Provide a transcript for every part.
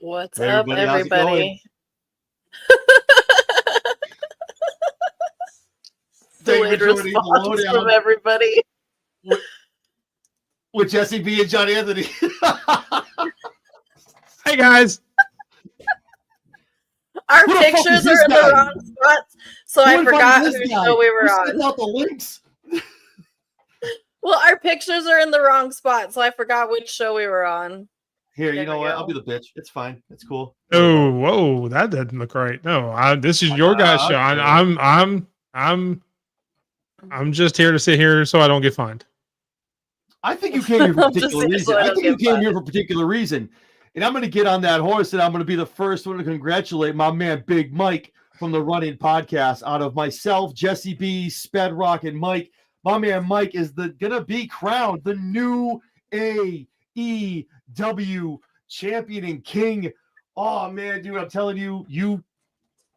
What's Hey, up, everybody? How's it everybody? Thank you Delayed for joining the response from lowdown everybody. with Jesse B and John Anthony. Hey guys, Our Who the fuck is pictures this are in guy? the wrong spots, so I Who invited forgot this whose guy? show we were Who sent on. out the links? Well, our pictures are in the wrong spot, so I forgot which show we were on. Here, There you know we what? go. I'll be the bitch. It's fine. It's cool. oh, whoa, that doesn't look right. No, this is your guys' show. I'm just here to sit here so I don't get fined. I think you came here for a Just particular so reason. I I don't think you get came fined. here for a particular reason. And I'm going to get on that horse and I'm going to be the first one to congratulate my man, Big Mike, from the Running Podcast. Out of myself, Jesse B, Sped Rock, and Mike, my man Mike is going to be crowned the new AEW champion and king. Oh, man, dude, I'm telling you, you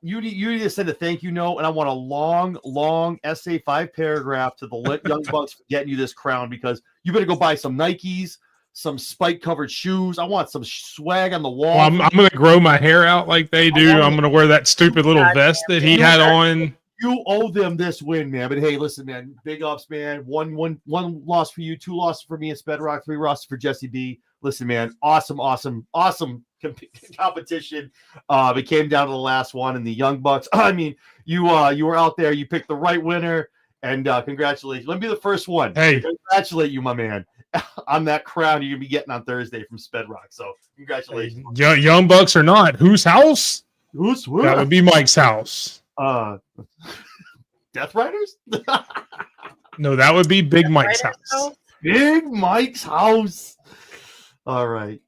need to send a thank you note, and I want a long essay, 5-paragraph to the Young Bucks for getting you this crown, because you better go buy some Nikes, some spike-covered shoes. I want some swag on the wall. Well, I'm going to grow my hair out like they do. I'm going to wear that stupid little vest that he had on. You owe them this win, man. But hey, listen, man, big ups, man. One loss for you, 2 losses for me and Spedrock, 3 losses for Jesse B. Listen, man, awesome competition. It came down to the last one, and the Young Bucks. I mean, you were out there. You picked the right winner, and congratulations. Let me be the first one. Hey, congratulate you, my man, on that crown you're gonna be getting on Thursday from Spedrock. So congratulations. Young Bucks or not, whose house? Who's That would be Mike's house. Death Riders? No, that would be Big Mike's house. Big Mike's house. All right.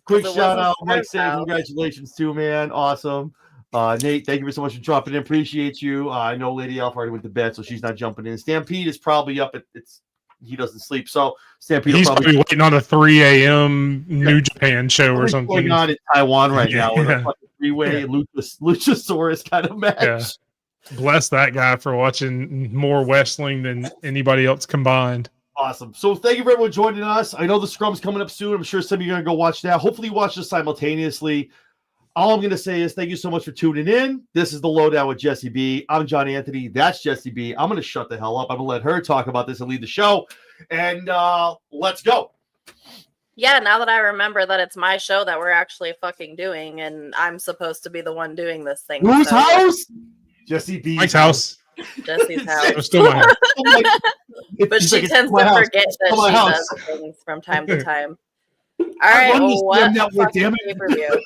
Quick shout out. Mike said congratulations too, man. Awesome. Nate, thank you so much for dropping in. Appreciate you. I know Lady Alpha already went to bed, so she's not jumping in. Stampede is probably up. He doesn't sleep, so Stampede. He's probably waiting on a 3 a.m. New Japan show or something. Going on in Taiwan right now with a fucking three-way Luchasaurus kind of match. Yeah. Bless that guy for watching more wrestling than anybody else combined. Awesome. So thank you for everyone joining us. I know the Scrum's coming up soon. I'm sure some of you are going to go watch that. Hopefully you watch this simultaneously. All I'm going to say is thank you so much for tuning in. This is The Lowdown with Jesse B. I'm John Anthony. That's Jesse B. I'm going to shut the hell up. I'm going to let her talk about this and lead the show. And let's go. Yeah, now that I remember that it's my show that we're actually fucking doing, and I'm supposed to be the one doing this thing. Whose house? Jesse B. Mike's house. Jesse's house. It was still my house. But she tends to forget that she does things from time to time. All right, what a fucking pay-per-view.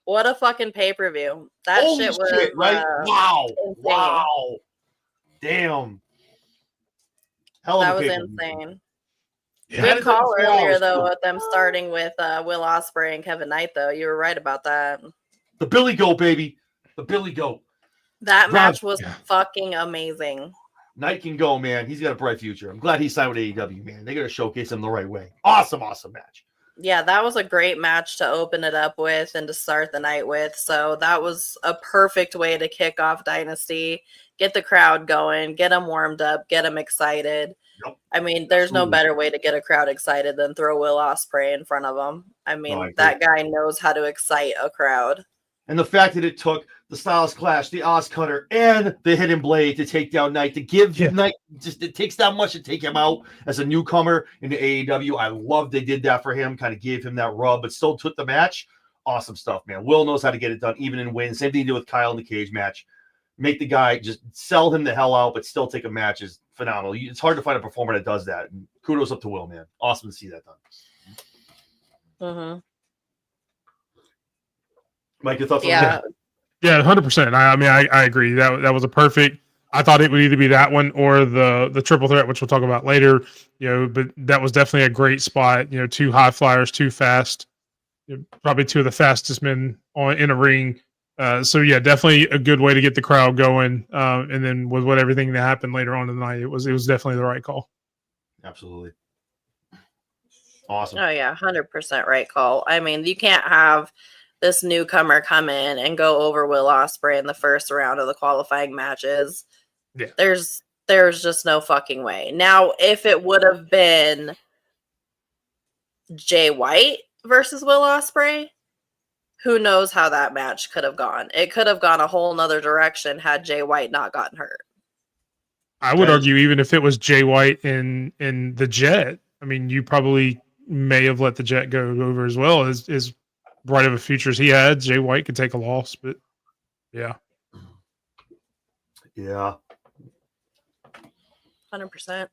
What a fucking pay-per-view. That Holy shit was shit, right? Wow. insane. Wow. Damn. Hell of That a was pay-per-view. insane. Yeah. Good call earlier, though, with them starting with Will Ospreay and Kevin Knight, though. You were right about that. The Billy Goat, baby. The Billy Goat. That match was fucking amazing. Knight can go, man. He's got a bright future. I'm glad he signed with AEW, man. They got to showcase him the right way. Awesome match. Yeah, that was a great match to open it up with and to start the night with. So that was a perfect way to kick off Dynasty, get the crowd going, get them warmed up, get them excited. Yep. I mean, there's no better way to get a crowd excited than throw Will Ospreay in front of them. I mean, that guy knows how to excite a crowd. And the fact that it took the Styles Clash, the Oz Cutter, and the Hidden Blade to take down Knight, to give Knight, just it takes that much to take him out as a newcomer into AEW. I love they did that for him, kind of gave him that rub, but still took the match. Awesome stuff, man. Will knows how to get it done, even in wins. Same thing he did with Kyle in the cage match. Make the guy, just sell him the hell out, but still take a match is phenomenal. It's hard to find a performer that does that. And kudos up to Will, man. Awesome to see that done. Mm-hmm. Mike, your thoughts on that? Yeah, 100%. I agree. That was a perfect. I thought it would either be that one or the triple threat, which we'll talk about later. But that was definitely a great spot. 2 high flyers, 2 fast, probably 2 of the fastest men in a ring. So yeah, definitely a good way to get the crowd going. And then with everything that happened later on in the night, it was definitely the right call. Absolutely. Awesome. Oh yeah, 100% right call. I mean, you can't have this newcomer come in and go over Will Ospreay in the first round of the qualifying matches. Yeah. There's just no fucking way. Now, if it would have been Jay White versus Will Ospreay, who knows how that match could have gone. It could have gone a whole nother direction had Jay White not gotten hurt. I would argue even if it was Jay White in the Jet, I mean, you probably may have let the Jet go over as well. As bright of a future as he had, Jay White could take a loss, but yeah. Yeah. 100%.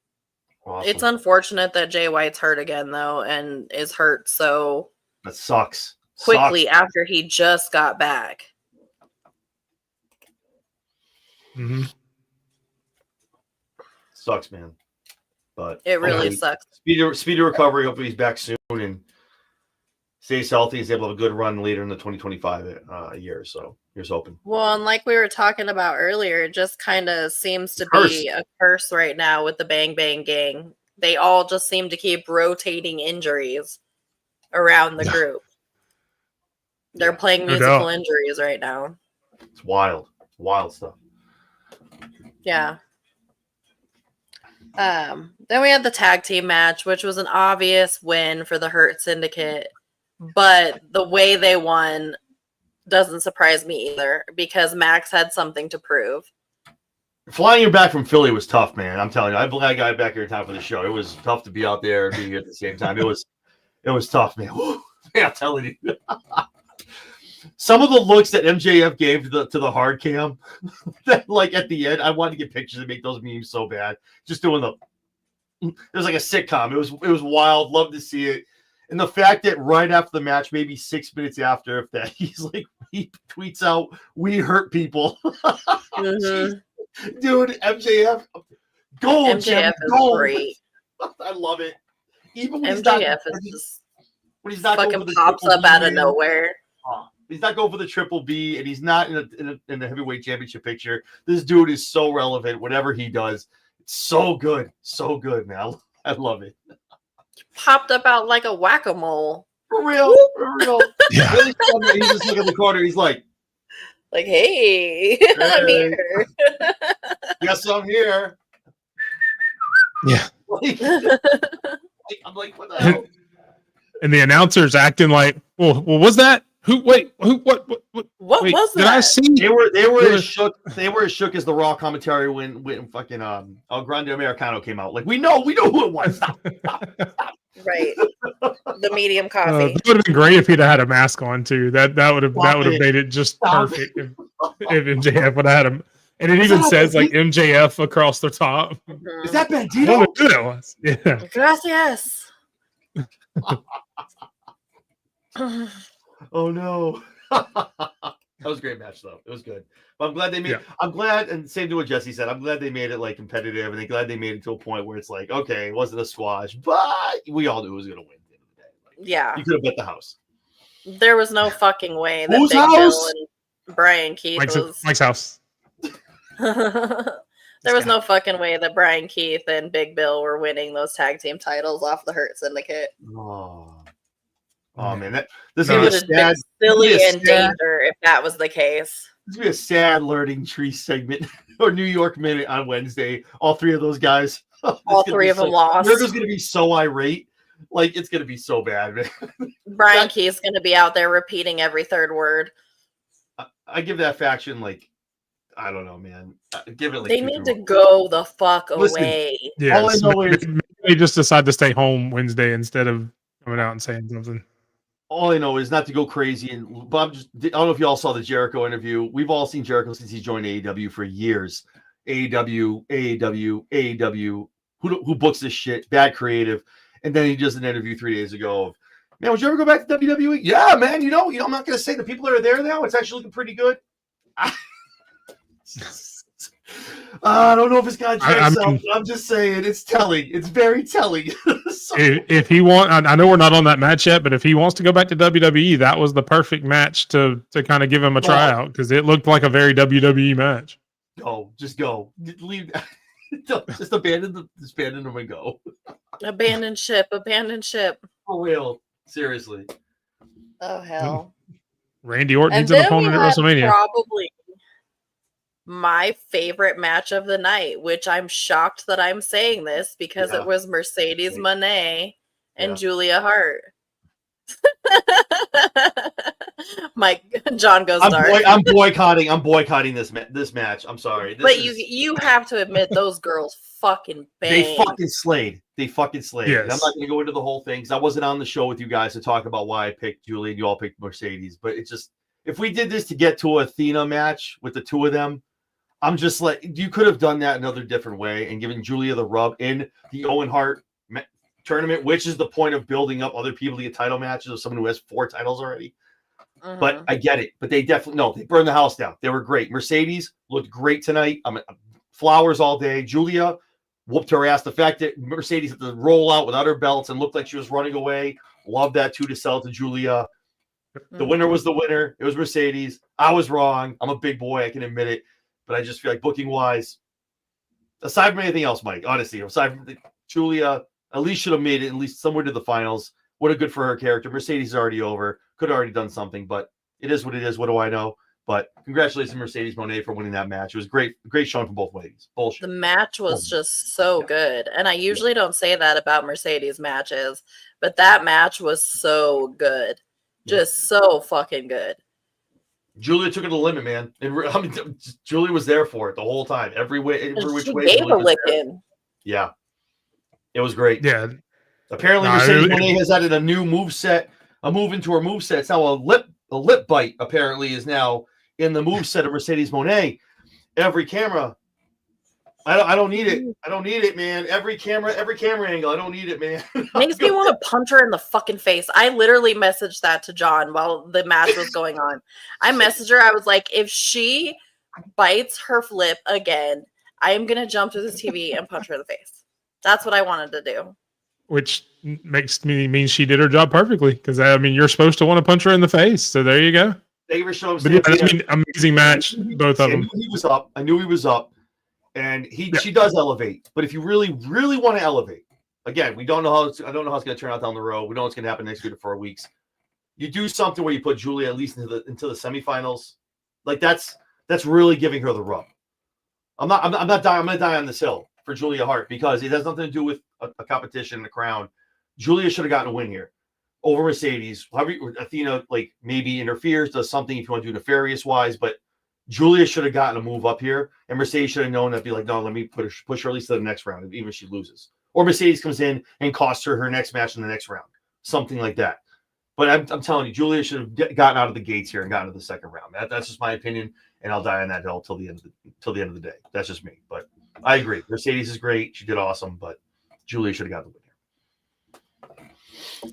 Awesome. It's unfortunate that Jay White's hurt again, though, and is hurt so that sucks. Quickly after he just got back. Mm-hmm. Sucks, man. But it really sucks. Speedy recovery. Hopefully he's back soon and stays healthy. He's able to have a good run later in the 2025 year. So here's hoping. Well, and like we were talking about earlier, it just kind of seems to be a curse right now with the Bang Bang Gang. They all just seem to keep rotating injuries around the group. They're playing musical injuries right now. It's wild. Wild stuff. Yeah. Then we had the tag team match, which was an obvious win for the Hurt Syndicate. But the way they won doesn't surprise me either, because Max had something to prove. Flying you back from Philly was tough, man. I'm telling you. I got back here in time for the show. It was tough to be out there and be here at the same time. It was tough, man. Man, I'm telling you. Some of the looks that MJF gave to the hard cam, that like at the end, I wanted to get pictures and make those memes so bad. Just doing it was like a sitcom. It was wild. Love to see it. And the fact that right after the match, maybe 6 minutes after, if that, he tweets out, "We hurt people." Mm-hmm. Dude, MJF, gold. MJF is great. I love it. Even when MJF is not fucking pops up out of nowhere. He's not going for the triple B, and he's not in the heavyweight championship picture. This dude is so relevant. Whatever he does, it's so good, man. I love it. Popped up out like a whack-a-mole. For real. Yeah. He's just looking at the corner. He's like, hey, I'm here. Yes, I'm here. Yeah. I'm like, what the hell? And the announcer's acting like, well, was that? What was that? Did I see? They were as shook. They were as shook as the Raw commentary when fucking El Grande Americano came out. Like we know who it was. Stop. Right. The medium coffee. It would have been great if he'd have had a mask on too. That would have made it just perfect if MJF would have had him. And it even says like MJF across the top. Is that Bandito? I don't know who that was. Yeah. Gracias. Oh no. That was a great match though. It was good. But I'm glad they made I'm glad, and same to what Jesse said, I'm glad they made it like competitive, and I'm glad they made it to a point where it's like, okay, it wasn't a squash, but we all knew it was gonna win at the end of the day. Like, yeah. You could have bet the house. There was no fucking way that Whose Big house? Bill and Brian Keith Mike's house. There was no fucking way that Brian Keith and Big Bill were winning those tag team titles off the Hurt Syndicate. Oh man, this would is have been silly and danger if that was the case. This would be a sad learning tree segment or New York Minute on Wednesday. All three of those guys. All three of them lost. They're just going to be so irate. Like, it's going to be so bad, man. Brian Keith's going to be out there repeating every third word. I give that faction, like, I don't know, man. Give it like they need to go the fuck away. Yeah, all I know is they just decide to stay home Wednesday instead of coming out and saying something. All I know is not to go crazy. But I don't know if you all saw the Jericho interview. We've all seen Jericho since he joined AEW for years. AEW. Who books this shit? Bad creative. And then he does an interview 3 days ago of, man, would you ever go back to WWE? Yeah, man. You know, I'm not going to say the people that are there now. It's actually looking pretty good. I don't know if it's got checks out. I'm just saying it's telling. It's very telling. So, if he I know we're not on that match yet, but if he wants to go back to WWE, that was the perfect match to kind of give him a tryout because it looked like a very WWE match. Just go. Leave. Just abandon them and go. Abandon ship. For real. Seriously. Oh hell. Randy Orton needs an opponent at WrestleMania. Probably my favorite match of the night, which I'm shocked that I'm saying this because it was Mercedes Moné and Julia Hart. Mike, John goes dark. I'm boycotting this match. I'm sorry. But you have to admit those girls fucking banged. They fucking slayed. Yes. And I'm not going to go into the whole thing because I wasn't on the show with you guys to talk about why I picked Julie and you all picked Mercedes. But it's just, if we did this to get to an Athena match with the two of them, I'm just like, you could have done that another different way and given Julia the rub in the Owen Hart tournament, which is the point of building up other people to get title matches of someone who has 4 titles already. But I get it. But they definitely, they burned the house down. They were great. Mercedes looked great tonight. Flowers all day. Julia whooped her ass. The fact that Mercedes had to roll out without her belts and looked like she was running away. Love that too, to sell to Julia. The winner was the winner. It was Mercedes. I was wrong. I'm a big boy. I can admit it. But I just feel like booking wise, aside from anything else, Mike, honestly, aside from Julia, at least should have made it at least somewhere to the finals. What a good for her character. Mercedes is already over. Could have already done something, but it is what it is. What do I know? But congratulations, Mercedes Moné, for winning that match. It was great showing from both ladies. Bullshit. The match was just so good. And I usually don't say that about Mercedes matches, but that match was so good. Just so fucking good. Julia took it to the limit, man. And I mean, Julia was there for it the whole time. Every which way. Gave a licking. Yeah. It was great. Yeah. Apparently, Mercedes Moné has added a new moveset, a move into her moveset. It's now a lip bite, apparently, is now in the moveset of Mercedes Moné. Every camera. I don't need it. I don't need it, man. Every camera angle. I don't need it, man. Makes me want to punch her in the fucking face. I literally messaged that to John while the match was going on. I messaged her. I was like, if she bites her lip again, I am going to jump to the TV and punch her in the face. That's what I wanted to do. Which means she did her job perfectly. Because, I mean, you're supposed to want to punch her in the face. So there you go. Amazing match, both of them. I knew he was up. And she does elevate, but if you really, really want to elevate, again, I don't know how it's going to turn out down the road. We know what's going to happen next 3 to 4 weeks. You do something where you put Julia at least into the semifinals, like that's really giving her the rub. I'm not dying. I'm going to die on this hill for Julia Hart because it has nothing to do with a competition and a crown. Julia should have gotten a win here over Mercedes. Athena maybe interferes, does something if you want to do nefarious wise, but Julia should have gotten a move up here, and Mercedes should have known that. Be like, no, let me push her at least to the next round, even if she loses. Or Mercedes comes in and costs her next match in the next round, something like that. But I'm telling you, Julia should have gotten out of the gates here and gotten to the second round. That's just my opinion, and I'll die on that hill till the end of the day. That's just me. But I agree. Mercedes is great; she did awesome, but Julia should have got the win here.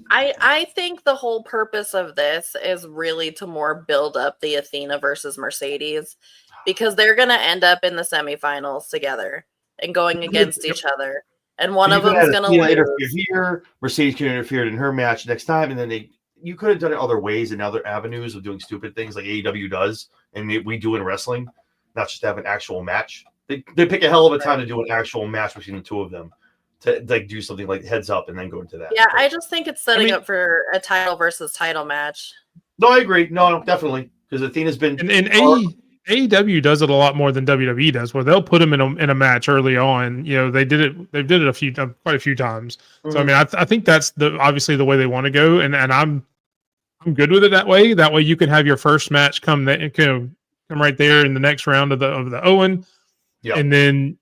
I think the whole purpose of this is really to more build up the Athena versus Mercedes, because they're going to end up in the semifinals together and going against each other. And one of them is going to lose. Interfere here. Mercedes can interfere in her match next time. And then you could have done it other ways and other avenues of doing stupid things like AEW does. And we do in wrestling, not just have an actual match. They pick a hell of a time to do an actual match between the two of them. To do something like heads up and then go into that. Yeah, I just think it's setting up for a title versus title match. No, I agree. No, definitely. Because Athena's been and AEW does it a lot more than WWE does, where they'll put them in a match early on. You know, they did it quite a few times. Mm-hmm. So I mean, I think that's obviously the way they want to go, and I'm good with it that way. That way you can have your first match come right there in the next round of the Owen, and then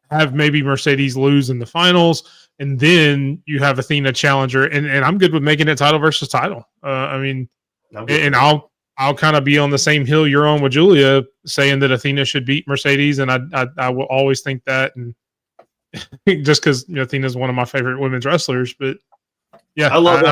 have maybe Mercedes lose in the finals, and then you have Athena challenger, and I'm good with making it title versus title. I mean, and I'll kind of be on the same hill you're on with Julia, saying that Athena should beat Mercedes, and I will always think that, and just because Athena's one of my favorite women's wrestlers, but yeah, I love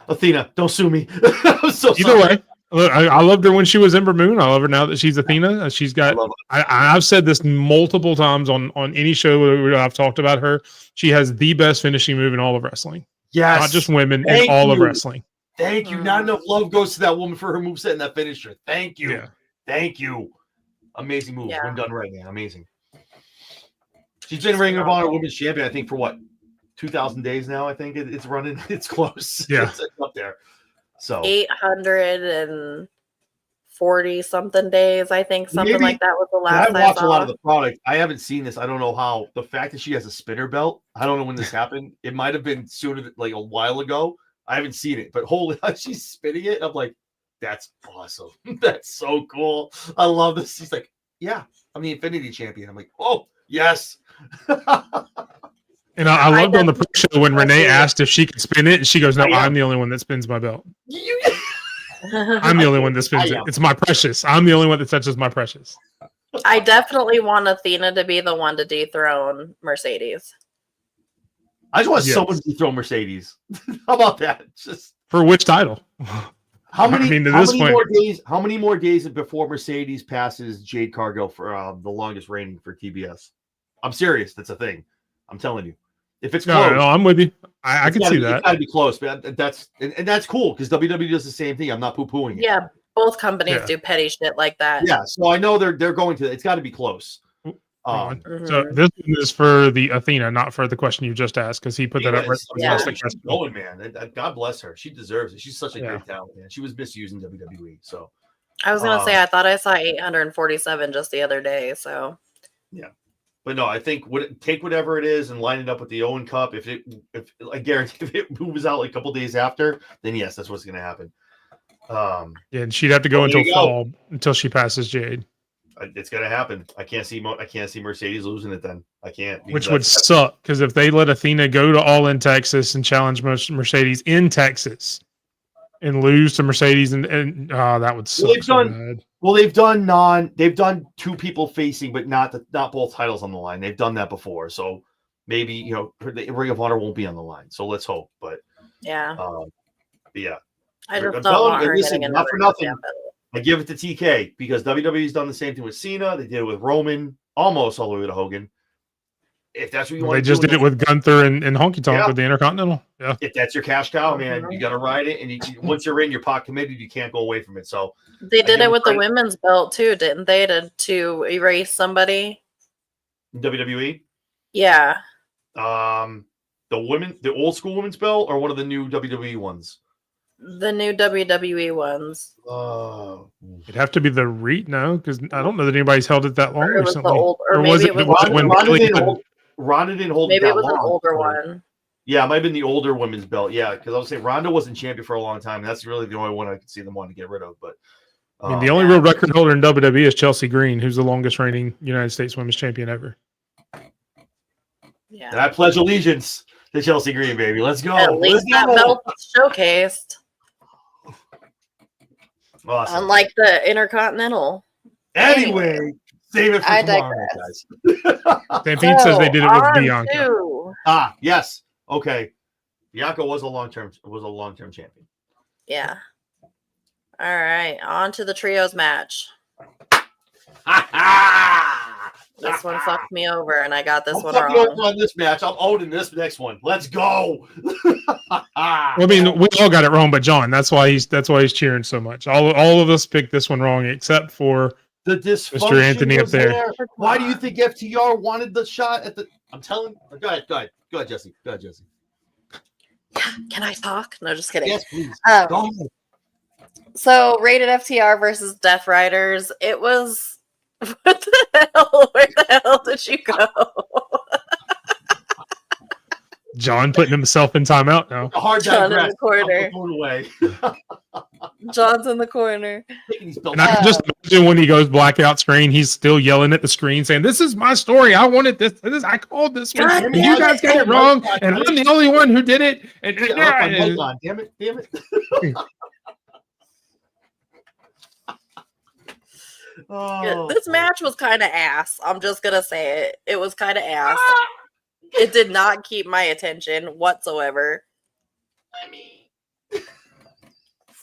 Athena, don't sue me. I'm so either way. Look, I loved her when she was Ember Moon. I love her now that she's Athena. She's got. I've said this multiple times on any show where I've talked about her. She has the best finishing move in all of wrestling. Yes, not just women, in all of wrestling. Thank you. Not enough love goes to that woman for her moveset and that finisher. Thank you. Yeah. Thank you. Amazing move. When done right, man. Amazing. She's been Ring of Honor Women's Champion, I think, for what, 2,000 days now. I think it's running. It's close. Yeah, it's up there. So 840 40 something days. I think something Maybe- like that was the last I I watch a lot saw. of the product. I haven't seen this. I don't know how. The fact that she has a spinner belt, I don't know when this happened. It might have been sooner, like a while ago. I haven't seen it, but holy, she's spinning it. I'm like, that's awesome. That's so cool. I love this. She's like, yeah, I'm the Infinity Champion. I'm like, oh, yes. And I loved on the pre-show when Renee Absolutely. asked if she could spin it, and she goes, "No, I am. I'm the only one that spins my belt. You- I'm the only one that spins I it. am. It's my precious. I'm the only one that touches my precious." I definitely want Athena to be the one to dethrone Mercedes. I just want Yes. someone to throw Mercedes. How about that? Just For which title? how many? I mean, to how this many point- more days? How many more days before Mercedes passes Jade Cargill for the longest reigning for TBS? I'm serious. That's a thing. I'm telling you. If it's close, No, I'm with you. I it's can gotta see be- that. It's got to be close, man. And that's cool because WWE does the same thing. I'm not poo-pooing it. Yeah, both companies Yeah. do petty shit like that. Yeah. So I know they're going to. It's got to be close. Hold on. Mhm. So this one is for the Athena, not for the question you just asked, because he put that up. Right Yeah. She's going, man. And God bless her. She deserves it. She's such a Yeah. great talent, man. She was misused in WWE. So I was gonna say I thought I saw 847 just the other day. So but no, I think take whatever it is and line it up with the Owen Cup. If I guarantee if it moves out like a couple days after, then yes, that's what's going to happen. Yeah, and she'd have to go Well, there until you go. fall until she passes Jade, It's going to happen. I can't see Mercedes losing it. Then I can't. because which would that's- suck because if they let Athena go to All in Texas and challenge Mercedes in Texas and lose to Mercedes, and that would suck. they've so done- bad. Well, they've done two people facing, but not both titles on the line. They've done that before, so maybe the Ring of Honor won't be on the line. So let's hope. But yeah, yeah, I I'm just don't telling want you, her listen, getting not for another nothing. goddamn medal. I give it to TK because WWE's done the same thing with Cena. They did it with Roman, almost all the way to Hogan. If that's what you Well, want they to just do, did it with Gunther and Honky Tonk Yeah. with the Intercontinental. Yeah, if that's your cash cow, man, you got to ride it. And once you're in, you're pot committed. You can't go away from it. So They did give it with the credit- women's belt too, didn't they? To erase somebody. WWE, Yeah, the old school women's belt, or one of the new WWE ones. the new WWE ones. it'd have to be the no, because I don't know that anybody's held it that long Or it was the recently. old, or was maybe it was when Ronda Bayley didn't had- hold. Ronda didn't hold maybe it it that was an long. older one. Yeah, it might have been the older women's belt. Yeah, because I was saying Ronda wasn't champion for a long time. And that's really the only one I could see them wanting to get rid of. But I mean, the only real record holder in WWE is Chelsea Green, who's the longest reigning United States Women's Champion ever. Yeah, and I pledge allegiance to Chelsea Green, baby. Let's go. at least that Let's go. belt was showcased, Awesome. unlike the Intercontinental. Anyway, save it for I tomorrow, digress. guys. Stampede says they did it with on Bianca. to- Yes. Okay. Bianca was a long-term champion. Yeah. All right, on to the trios match. This one fucked me over, and I got this I'm one fucking wrong. over on this match. I'm owning this next one. Let's go. Well, I mean, we all got it wrong, but John, that's why he's cheering so much. All of us picked this one wrong, except for The dysfunction Anthony up was there. Why do you think FTR wanted the shot at the? I'm telling. Go ahead, Jesse. Go ahead, Jesse. Can I talk? No, just kidding. Yes, please. Um, Go ahead. So, rated FTR versus Death Riders. It was. What the hell? Where the hell did you go? John putting himself in timeout now. A hard John in digress. the corner. I'm going away. John's in the corner. Taking these belts And I can just imagine when he goes blackout screen, he's still yelling at the screen saying, "This is my story. I wanted this. I called this one. God And damn you guys it. got it wrong, and I'm the only one who did it." And Get off my mic on. Damn it. Yeah, this match was kind of ass. I'm just gonna say it. It was kind of ass. It did not keep my attention whatsoever.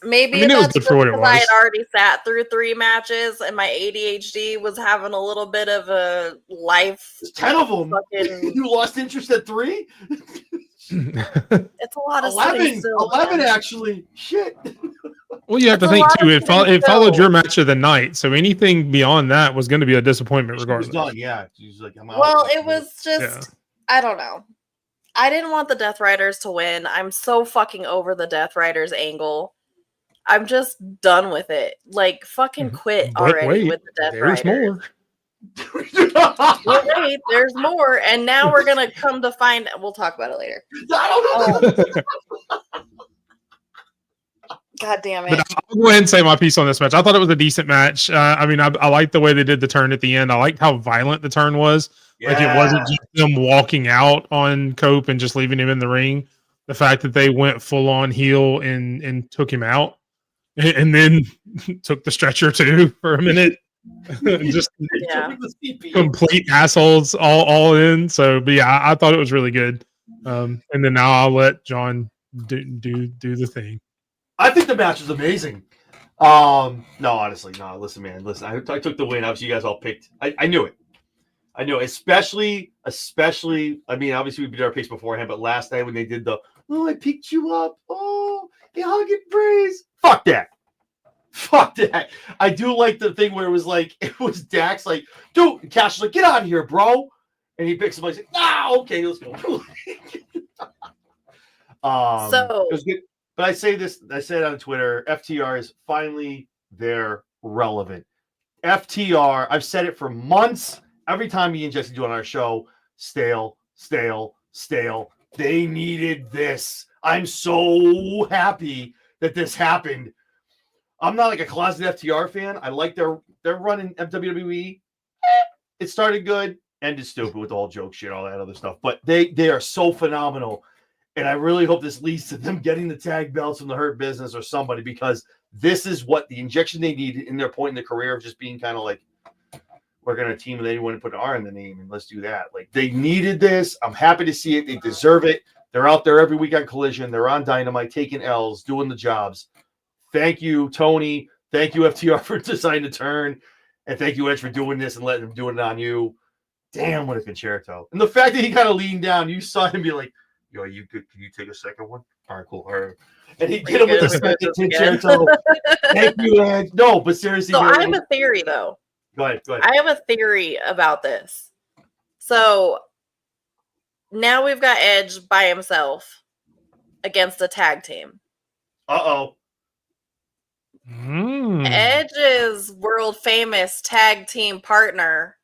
Maybe I mean, it was that's good for what it because I had was. already sat through 3 matches and my ADHD was having a little bit of a life. There's 10 of them. Fucking- You lost interest at 3? It's a lot of sitting 11. still, 11 man. actually. Shit. Well, you have to That's a think lot too. of It followed still. your match of the night, so anything beyond that was going to be a disappointment, She was regardless. done. Yeah. She's like, I'm out. Well, it was just, Yeah. I don't know. I didn't want the Death Riders to win. I'm so fucking over the Death Riders angle. I'm just done with it. Like, fucking quit But already wait, with the Death there's Riders. more. Well, wait, there's more, and now we're gonna come to find. We'll talk about it later. I don't know. God damn it! But I'll go ahead and say my piece on this match. I thought it was a decent match. I mean, I liked the way they did the turn at the end. I liked how violent the turn was. Like, it wasn't just them walking out on Cope and just leaving him in the ring. The fact that they went full on heel and took him out, and then took the stretcher too for a minute. Just complete assholes all in. So, but yeah, I thought it was really good. And then now I'll let John do the thing. I think the match was amazing. No, honestly, no. Listen, man. Listen, I took the win. Obviously, you guys all picked. I knew it. I knew, especially. I mean, obviously we beat our picks beforehand, but last night when they did the, I picked you up. Oh, they hug and praise. Fuck that. I do like the thing where it was Dax like, dude, and Cash was like, get out of here, bro. And he picks him up. He's like, nah, okay, let's go. So it was good. But I say it on Twitter, FTR is finally there relevant. FTR, I've said it for months. Every time me and Jesse do on our show, stale. They needed this. I'm so happy that this happened. I'm not like a closet FTR fan. I like their run in WWE. It started good, ended stupid with the whole joke shit, all that other stuff. But they are so phenomenal. And I really hope this leads to them getting the tag belts from the Hurt Business or somebody, because this is what the injection they need in their point in their career of just being kind of like, we're going to team with anyone and put an R in the name and let's do that. Like, they needed this. I'm happy to see it. They deserve it. They're out there every week on Collision. They're on Dynamite, taking L's, doing the jobs. Thank you, Tony. Thank you, FTR, for deciding to turn. And thank you, Edge, for doing this and letting them do it on you. Damn, what a concerto. And the fact that he kind of leaned down, you saw him be like, yo, you good? Can you take a second one? All right, cool. All right. And he hit him with the second concerto. Thank you, Edge. No, but seriously. So I have a theory, though. Go ahead. I have a theory about this. So now we've got Edge by himself against a tag team. Uh-oh. Edge's world famous tag team partner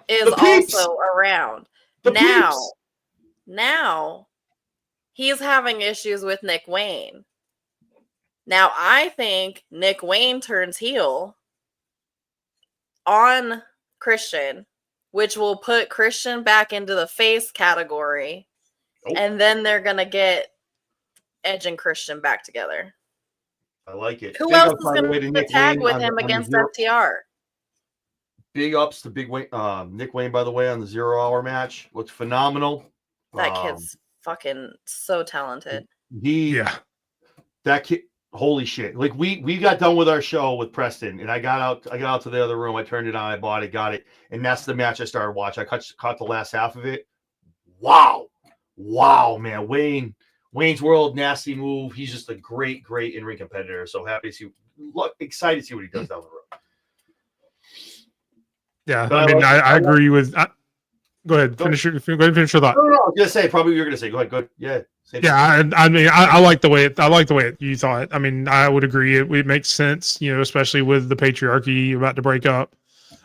is also around. Now he's having issues with Nick Wayne. Now I think Nick Wayne turns heel on Christian, which will put Christian back into the face category. And then they're going to get Edge and Christian back together. I like it. Who else is going to tag with him against FTR? Big ups to Nick Wayne, by the way, on the 0 Hour match. Looked phenomenal. That kid's fucking so talented. That kid, holy shit. Like, we got done with our show with Preston, and I got out to the other room. I turned it on, I bought it, got it. And that's the match I started watching. I caught the last half of it. Wow, man. Wayne's World, nasty move. He's just a great in-ring competitor. So happy to see, excited to see what he does down the road. Yeah, but I agree with. Go ahead, finish your thought. No, I was gonna say probably what you're gonna say. Go ahead. Yeah. I like the way you thought. I mean, I would agree. It makes sense, especially with the patriarchy about to break up.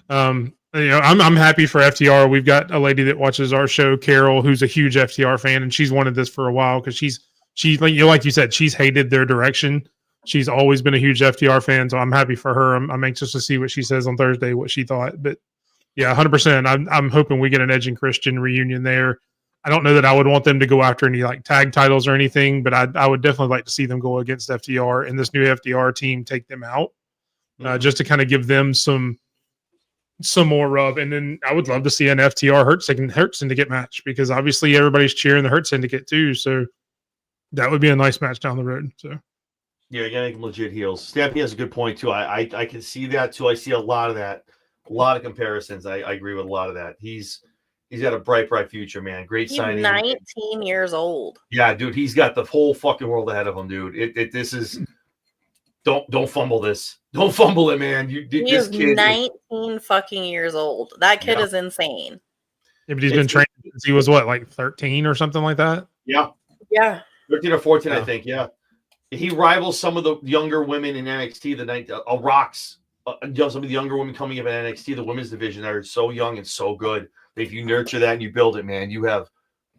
I'm happy for FTR. We've got a lady that watches our show, Carol, who's a huge FTR fan, and she's wanted this for a while because she's like you said, she's hated their direction. She's always been a huge FTR fan, so I'm happy for her. I'm anxious to see what she says on Thursday, what she thought. But yeah, 100%. I'm hoping we get an Edge and Christian reunion there. I don't know that I would want them to go after any like tag titles or anything, but I would definitely like to see them go against FTR and this new FTR team take them out, just to kind of give them some more rub. And then I would love to see an FTR Hurt Syndicate match, because obviously everybody's cheering the Hurt Syndicate too. So that would be a nice match down the road. So yeah, you gotta make them legit heels. Stampy has a good point too. I can see that too. I see a lot of that, a lot of comparisons. I agree with a lot of that. He's got a bright future, man. Great signing. He's 19 years old. Yeah, dude, he's got the whole fucking world ahead of him, dude. This is don't fumble this. Don't fumble it, man. He's 19 fucking years old. That kid is insane. Yeah, but he's been training since he was like 13 or something like that. Yeah. 13 or 14, I think. Yeah. He rivals some of the younger women in NXT. The night rocks. Some of the younger women coming up in NXT, the women's division, are so young and so good. If you nurture that and you build it, man, you have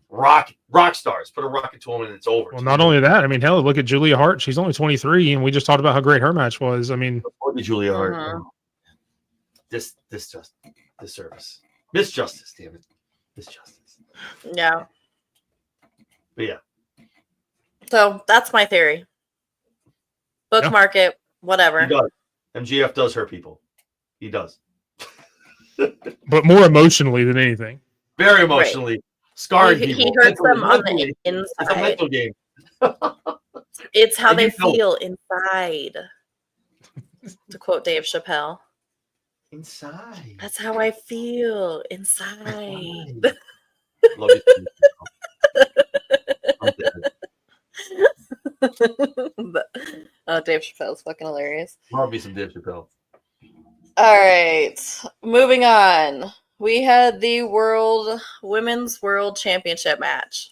rock stars. Put a rocket to them and it's over. Well, not only that, I mean, hell, look at Julia Hart. She's only 23, and we just talked about how great her match was. I mean, Julia Hart. This service. Miss Justice, damn it. Miss Justice. Yeah. But yeah. So that's my theory. Bookmark it, whatever. He does. MGF does hurt people. He does. but more emotionally than anything. Very emotionally. Right. Scarred people. He hurts them on the inside. It's a mental game. It's how they feel inside. To quote Dave Chappelle. Inside. That's how I feel inside. Love you. Dave Chappelle's fucking hilarious. Love me some Dave Chappelle. All right, moving on. We had the Women's World Championship match,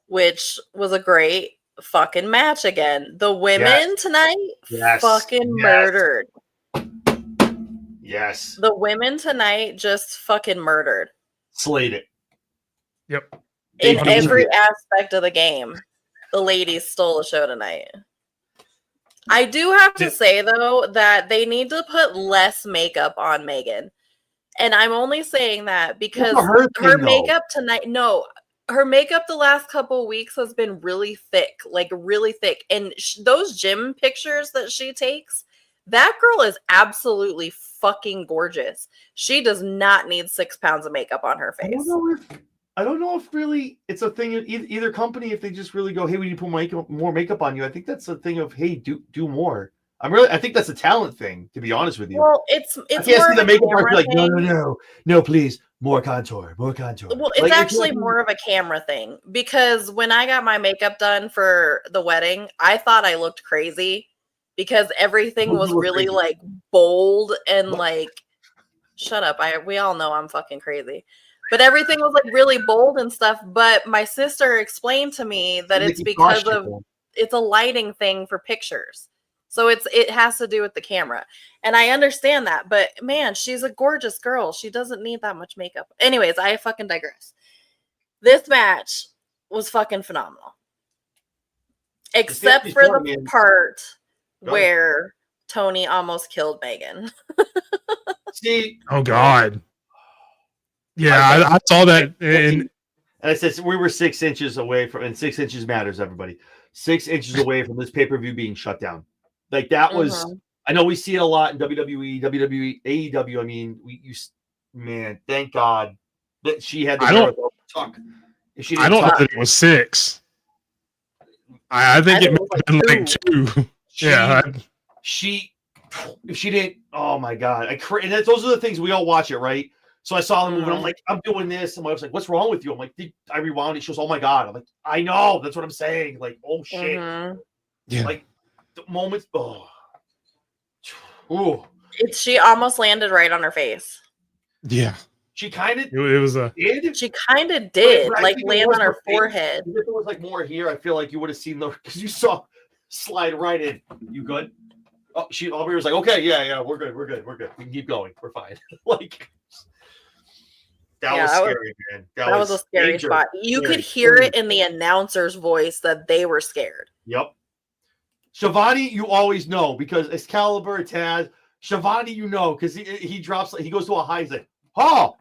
which was a great fucking match again. The women tonight fucking murdered. Yes. The women tonight just fucking murdered. Slayed it. Yep. In every aspect of the game, the ladies stole the show tonight. I do have to say, though, that they need to put less makeup on Megan. And I'm only saying that because her makeup tonight, her makeup the last couple of weeks has been really thick, like really thick. And those gym pictures that she takes, that girl is absolutely fucking gorgeous. She does not need 6 pounds of makeup on her face. I don't know if really it's a thing of either company, if they just really go, hey, we need to put more makeup on you. I think that's a thing of, hey, do more. I think that's a talent thing, to be honest with you. Well, it's I can't see the makeup artist like, no, please, more contour. Well, it's actually more of a camera thing, because when I got my makeup done for the wedding, I thought I looked crazy because everything was really like bold and like, shut up. We all know I'm fucking crazy. But everything was like really bold and stuff. But my sister explained to me that it's because it's a lighting thing for pictures. So it has to do with the camera. And I understand that. But man, she's a gorgeous girl. She doesn't need that much makeup. Anyways, I fucking digress. This match was fucking phenomenal. Except for the part where Tony almost killed Megan. See? Oh, God. Yeah, I saw that. And I said we were 6 inches away from, and 6 inches matters, everybody. 6 inches away from this pay-per-view being shut down. Like that was, I know we see it a lot in WWE, AEW. I mean, man, thank God that she had the talk. I don't know that it was 6. I think it might have been like 2. She didn't. Oh my God! And those are the things we all watch it, right? So I saw the movie, and I'm like, I'm doing this. And I was like, what's wrong with you? I'm like, I rewound it. She goes, oh my God. I'm like, I know. That's what I'm saying. Like, oh shit. Yeah. Like the moments. Ooh. She almost landed right on her face. Yeah. She kind of did. She kind of did, like land on her forehead. If it was like more here, I feel like you would have seen because you saw slide right in. You good? Oh, Aubrey was like, okay, yeah, we're good. We can keep going. We're fine. Like. That was scary, man. That was a scary spot. You could hear it in the announcer's voice that they were scared. Yep. Shivani, you always know, because Excalibur, Taz, Shivani, you know, because he drops, he goes to a high, he's like, oh,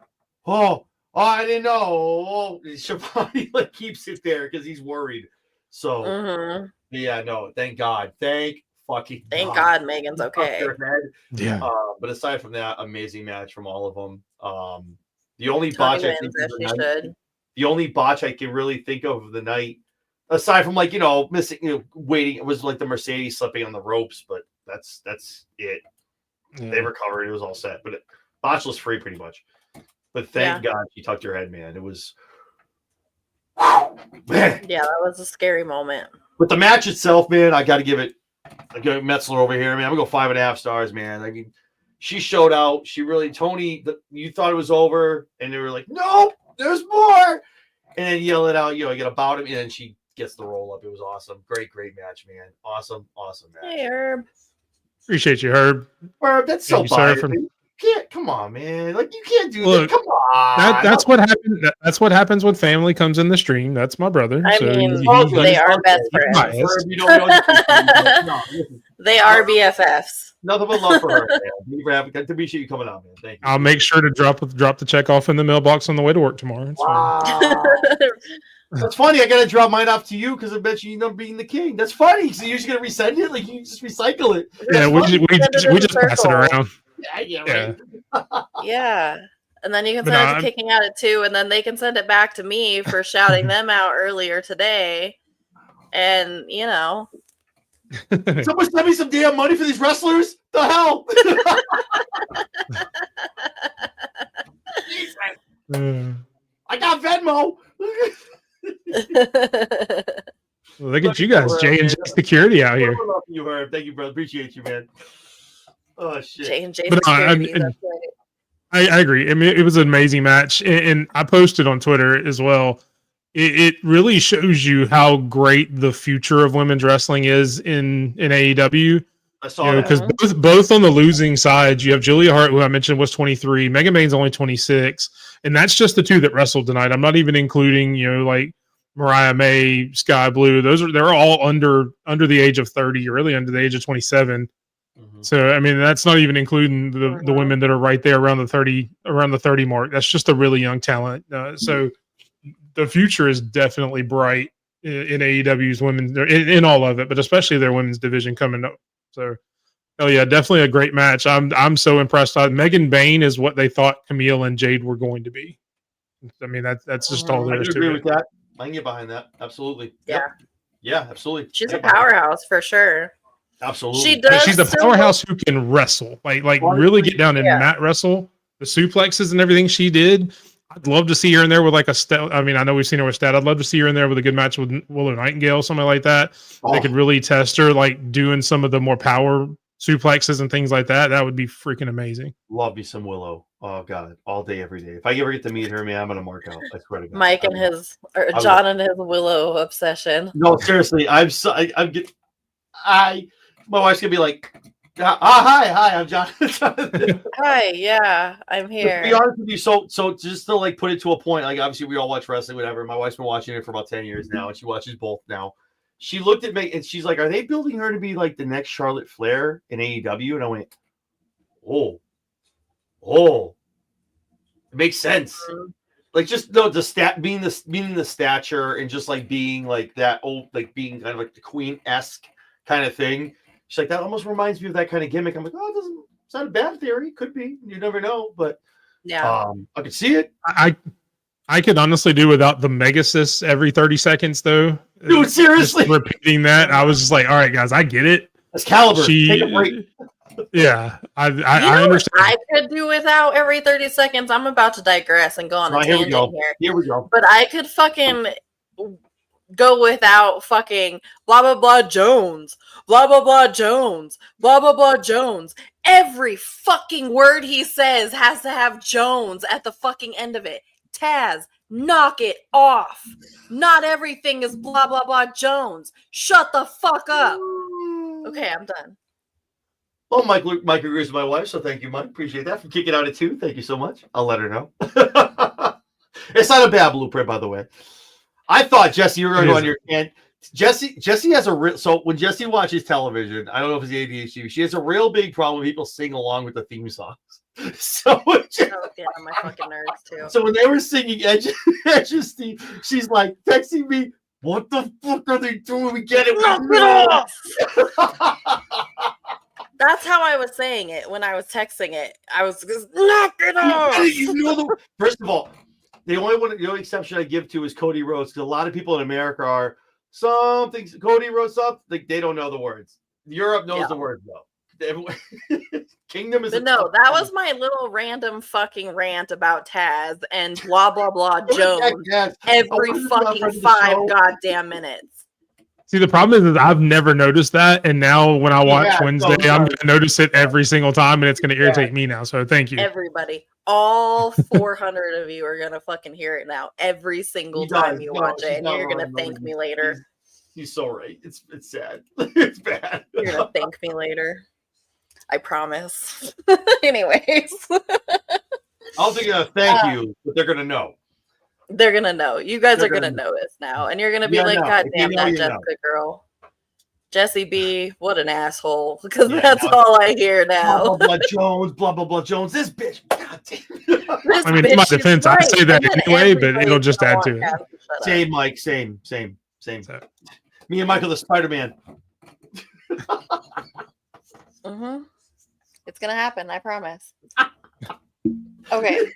I didn't know. Shivani like keeps it there because he's worried. So, yeah, no, thank God. Thank God Megan's okay. Yeah. But aside from that, amazing match from all of them. The only botch I can really think of the night, aside from like missing, waiting, it was like the Mercedes slipping on the ropes, but that's it. Yeah. They recovered, it was all set, but botchless free pretty much. But thank God she tucked her head, man. It was, man. Yeah, that was a scary moment. But the match itself, man, I got to give it. I got Metzler over here, man. I'm gonna go 5.5 stars, man. I mean. She showed out. She really, Tony, you thought it was over, and they were like, no, there's more. And then yell it out, you got about him, and then she gets the roll up. It was awesome. Great match, man. Awesome match. Hey, Herb. Appreciate you, Herb. Herb, that's so biased. Come on, man. Like, you can't do that. Come on. That's what happened. That's what happens when family comes in the stream. That's my brother. I mean, they are best friends. Herb, you don't know they are BFFs. Nothing but love for her, man. Good to appreciate you coming on, man. Thank you. I'll make sure to drop the check off in the mailbox on the way to work tomorrow. Wow. That's funny. I gotta drop mine off to you because I bet you end up being the king. That's funny. So you're just gonna resend it? Like, you just recycle it. Yeah, we just pass it around. Yeah, right. Yeah. And then you can send it to Kicking Out at 2, and then they can send it back to me for shouting them out earlier today. And, you know. Someone send me some damn money for these wrestlers? The hell? I got Venmo. Look at you guys, J&J Security out here. You, Herb. Thank you, brother. Appreciate you, man. Oh, shit. J&J Security. I agree. I mean, it was an amazing match, and I posted on Twitter as well. It really shows you how great the future of women's wrestling is in AEW. I saw that. Because both on the losing side, you have Julia Hart, who I mentioned was 23. Mega Main's only 26. And that's just the two that wrestled tonight. I'm not even including, like Mariah May, Sky Blue. They're all under the age of 30, or really under the age of 27. Mm-hmm. So I mean, that's not even including the women that are right there around the 30 mark. That's just a really young talent. So the future is definitely bright in AEW's women, in all of it, but especially their women's division coming up. So, oh yeah, definitely a great match. I'm so impressed. Megan Bain is what they thought Camille and Jade were going to be. I mean, that's just all there is to it. I agree with that. I can get behind that. Absolutely. Yeah. Yep. Yeah, absolutely. She's a powerhouse for sure. Absolutely. She's a powerhouse who can wrestle. Like really get down and mat wrestle. The suplexes and everything she did. I'd love to see her in there with like a stat. I mean, I know we've seen her with stat. I'd love to see her in there with a good match with Willow Nightingale, something like that. They could really test her, like doing some of the more power suplexes and things like that. That would be freaking amazing. Love me some Willow. Oh God, all day, every day. If I ever get to meet her, man, I'm gonna mark out. I swear to God. Mike and John and his Willow obsession. No, seriously, my wife's gonna be like, hi, I'm John. Hi, yeah, I'm here. To be honest with you, so just to like put it to a point, like obviously we all watch wrestling, whatever. My wife's been watching it for about 10 years now, and she watches both now. She looked at me and she's like, "Are they building her to be like the next Charlotte Flair in AEW?" And I went, "Oh, it makes sense." Like just being the stature and just like being like that old, like being kind of like the Queen-esque kind of thing. She's like, that almost reminds me of that kind of gimmick. I'm like, oh, it's not a bad theory. Could be. You never know. But yeah, I could see it. I could honestly do without the Megasis every 30 seconds, though. Dude, seriously. Just repeating that, I was just like, all right, guys, I get it. Excalibur, take a break. Yeah, I understand. I could do without every 30 seconds. I'm about to digress and go on a tangent here. Here we go. But I could fucking go without fucking blah, blah, blah Jones, blah, blah, blah Jones, blah, blah, blah Jones. Every fucking word he says has to have Jones at the fucking end of it. Taz, knock it off. Not everything is blah, blah, blah Jones. Shut the fuck up. Okay, I'm done. Well, Mike agrees with my wife, so thank you, Mike. Appreciate that. For kicking out at 2. Thank you so much. I'll let her know. It's not a bad blueprint, by the way. I thought, Jesse, you were going to go on your and Jesse has a real. So when Jesse watches television, I don't know if it's ADHD. She has a real big problem when people sing along with the theme songs. So my fucking nerves too. So when they were singing Edge's theme, she's like texting me, "What the fuck are they doing? We get it. Knock it off." That's how I was saying it when I was texting it. I was just knock it off. First of all, the only exception I give to is Cody Rhodes, because a lot of people in America are something. Cody Rhodes up, they don't know the words. Europe knows the words though. Kingdom is. But no, that was my little random fucking rant about Taz and blah blah blah Jones every fucking 5 goddamn minutes. See, the problem is I've never noticed that, and now when I watch Wednesday, I'm going to notice it every single time, and it's going to irritate me now. So thank you, everybody. All 400 of you are going to fucking hear it now every single time you watch it, and you're going to thank me later. He's so right. It's sad. It's bad. You're going to thank me later. I promise. Anyways. I don't think they're going to thank you, but they're going to know. They're going to know. You guys are going to notice now. And you're going to be like, God damn that Jessica girl. Jessie B, what an asshole. Because that's all I hear now. Blah, blah, blah, Jones, blah, blah, blah, Jones. This bitch. God damn. I mean, in my defense, I say that anyway, but it'll just add to it. Same, Mike. Same. So. Me and Michael the Spider-Man. It's going to happen. I promise. Okay.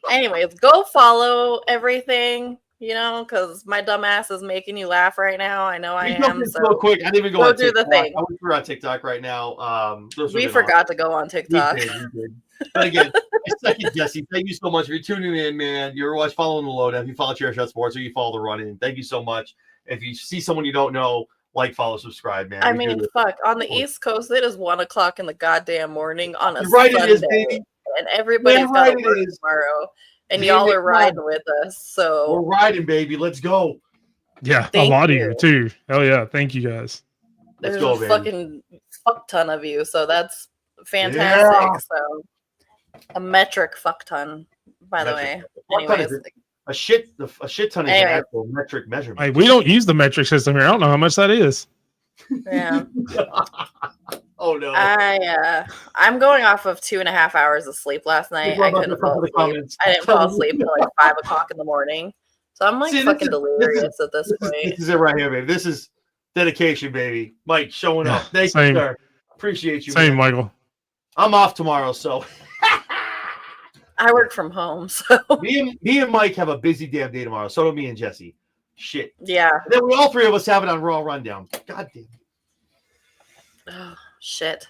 Anyways, go follow everything, because my dumb ass is making you laugh right now. I know I am. So real quick, I didn't even go on do TikTok. the thing. I went through on TikTok right now. We forgot to go on TikTok. We did. But again, second Jesse, thank you so much for tuning in, man. You're following the lowdown. If you follow Chair Shot Sports or you follow the Run In, thank you so much. If you see someone you don't know, like, follow, subscribe, man. I mean, fuck. On the East Coast, it is 1:00 in the goddamn morning on a right, Sunday. it is, baby. And everybody's got to work tomorrow. And y'all are riding with us. So we're riding, baby. Let's go. Yeah, a lot of you too. Hell yeah. Thank you guys. There's a fucking fuck ton of you. So that's fantastic. Yeah. So a metric fuck ton, by the way. Anyways. A shit ton is an actual metric measurement. Hey, we don't use the metric system here. I don't know how much that is. Yeah. Oh no! I'm going off of 2.5 hours of sleep last night. I couldn't fall asleep. I didn't fall asleep until like 5:00 in the morning. So I'm like fucking delirious at this point. This is it right here, baby. This is dedication, baby. Mike showing up. Thank you, sir. Appreciate you. Same, man. Michael. I'm off tomorrow, so I work from home. So me and Mike have a busy damn day tomorrow. So do me and Jesse. Shit. Yeah. And then all three of us have it on Raw Rundown. God damn it. Oh, shit.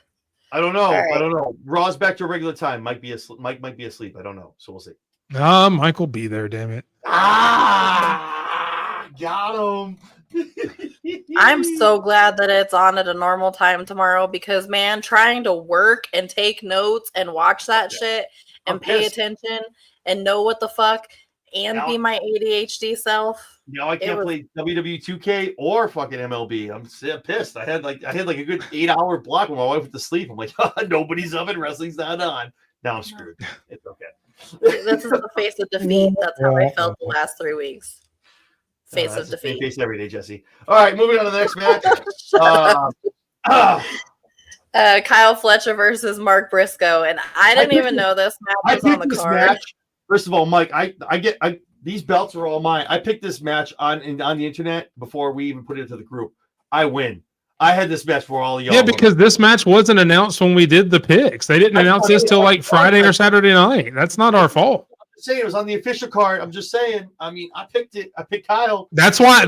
I don't know. Right. I don't know. Raw's back to regular time. Mike might be asleep. I don't know. So we'll see. Mike will be there, damn it. Got him. I'm so glad that it's on at a normal time tomorrow because, man, trying to work and take notes and watch that shit and pay attention and know what the fuck and be my ADHD self. Now I can't play WWE 2K or fucking MLB. I'm pissed. I had like a good 8-hour block when my wife went to sleep. I'm like, nobody's up and wrestling's not on. Now I'm screwed. It's okay. This is the face of defeat. That's how I felt the last 3 weeks. Face of defeat. Face every day, Jesse. All right, moving on to the next match. Kyle Fletcher versus Mark Briscoe, and I didn't even know this match was on the card. First of all, Mike, these belts are all mine. I picked this match on the internet before we even put it into the group. I win. I had this match for all of y'all. Yeah, because this match wasn't announced when we did the picks. They didn't announce this till like Friday or Saturday night. That's not our fault. I'm just saying it was on the official card. I'm just saying. I mean, I picked it. I picked Kyle. That's why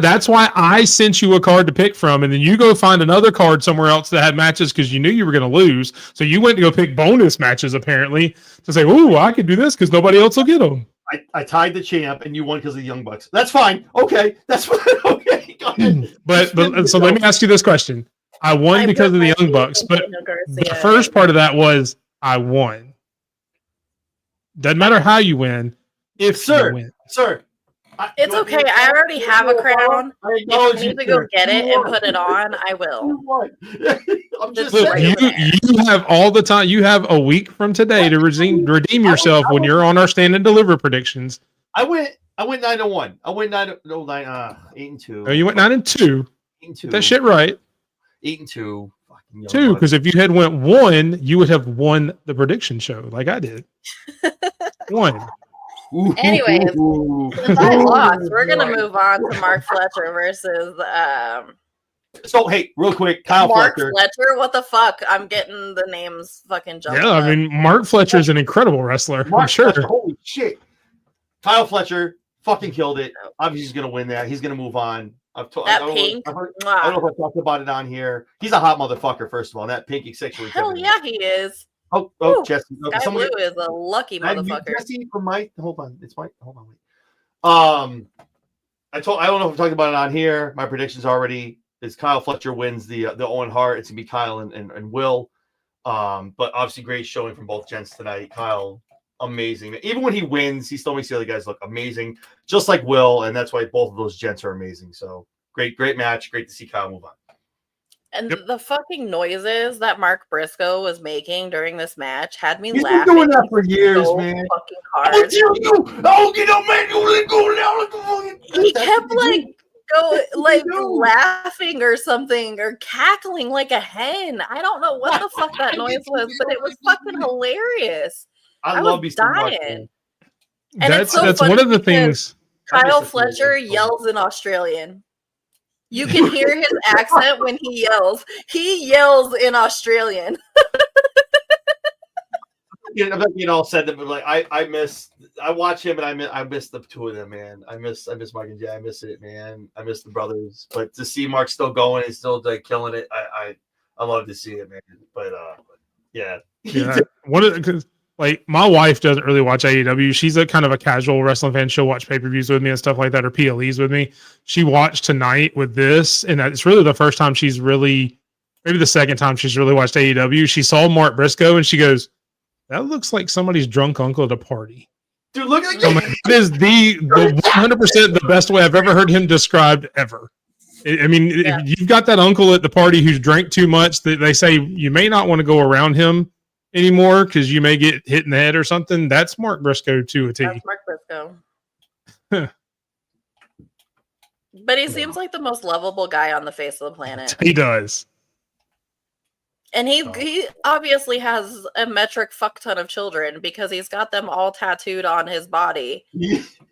I sent you a card to pick from, and then you go find another card somewhere else that had matches because you knew you were going to lose. So you went to go pick bonus matches apparently to say, "Ooh, I could do this because nobody else will get them." I tied the champ, and you won because of the Young Bucks. That's fine. Okay, that's fine. Okay, go ahead. But so let me ask you this question: I won because of the Young Bucks, but the first part of that was I won. Doesn't matter how you win, if you win. Sir. It's okay. I already have a crown. If you need to go get it and put it on, I will. I'm just saying. You have all the time. You have a week from today to redeem yourself when you're on our stand and deliver predictions. I went 9-1. I went 8-2. Oh, you went 9-2. Get that shit right. 8-2. 2, because if you had went 1, you would have won the prediction show like I did. 1. Anyways, since I lost, we're gonna move on to Mark Fletcher versus So hey, real quick, Kyle Fletcher. What the fuck? I'm getting the names fucking jumped. Yeah, I mean, Mark Fletcher is an incredible wrestler. I'm sure. Fletcher, holy shit! Kyle Fletcher fucking killed it. Obviously, he's gonna win that. He's gonna move on. I don't know if I talked about it on here. He's a hot motherfucker. First of all, that pink sexually. Hell yeah, he is. Oh, Jesse. Sky Blue is a lucky motherfucker. Jesse from Mike. Hold on. It's Mike. Hold on. Wait. I don't know if I'm talking about it on here. My predictions already. is Kyle Fletcher wins the Owen Hart. It's gonna be Kyle and Will. But obviously great showing from both gents tonight. Kyle, amazing. Even when he wins, he still makes the other guys look amazing, just like Will, and that's why both of those gents are amazing. So great match. Great to see Kyle move on. And the fucking noises that Mark Briscoe was making during this match had me He's laughing. been doing that for years, so man. Fucking hard. He kept laughing or something or cackling like a hen. I don't know what the fuck that noise was, but it was fucking hilarious. I love was dying. And that's one of the things. Kyle Fletcher yells in Australian. You can hear his accent when he yells. He yells in Australian. I'm not being all said that, but like I watch him and I miss the two of them, man. I miss Mark and Jay. I miss it, man. I miss the brothers. But to see Mark still going and still like killing it, I love to see it, man. But yeah. One of the, like my wife doesn't really watch AEW. She's a kind of a casual wrestling fan. She'll watch pay-per-views with me and stuff like that, or PLEs with me. She watched tonight with this, and it's really the first time she's really, maybe the second time she's really watched AEW. She saw Mark Briscoe and she goes, "That looks like somebody's drunk uncle at a party." Dude, look at that is the 100% the best way I've ever heard him described ever. I mean, if you've got that uncle at the party who's drank too much, they say you may not want to go around him anymore because you may get hit in the head or something. That's Mark Briscoe to a T. That's Mark Briscoe. But he seems like the most lovable guy on the face of the planet. He does. And he obviously has a metric fuck ton of children because he's got them all tattooed on his body.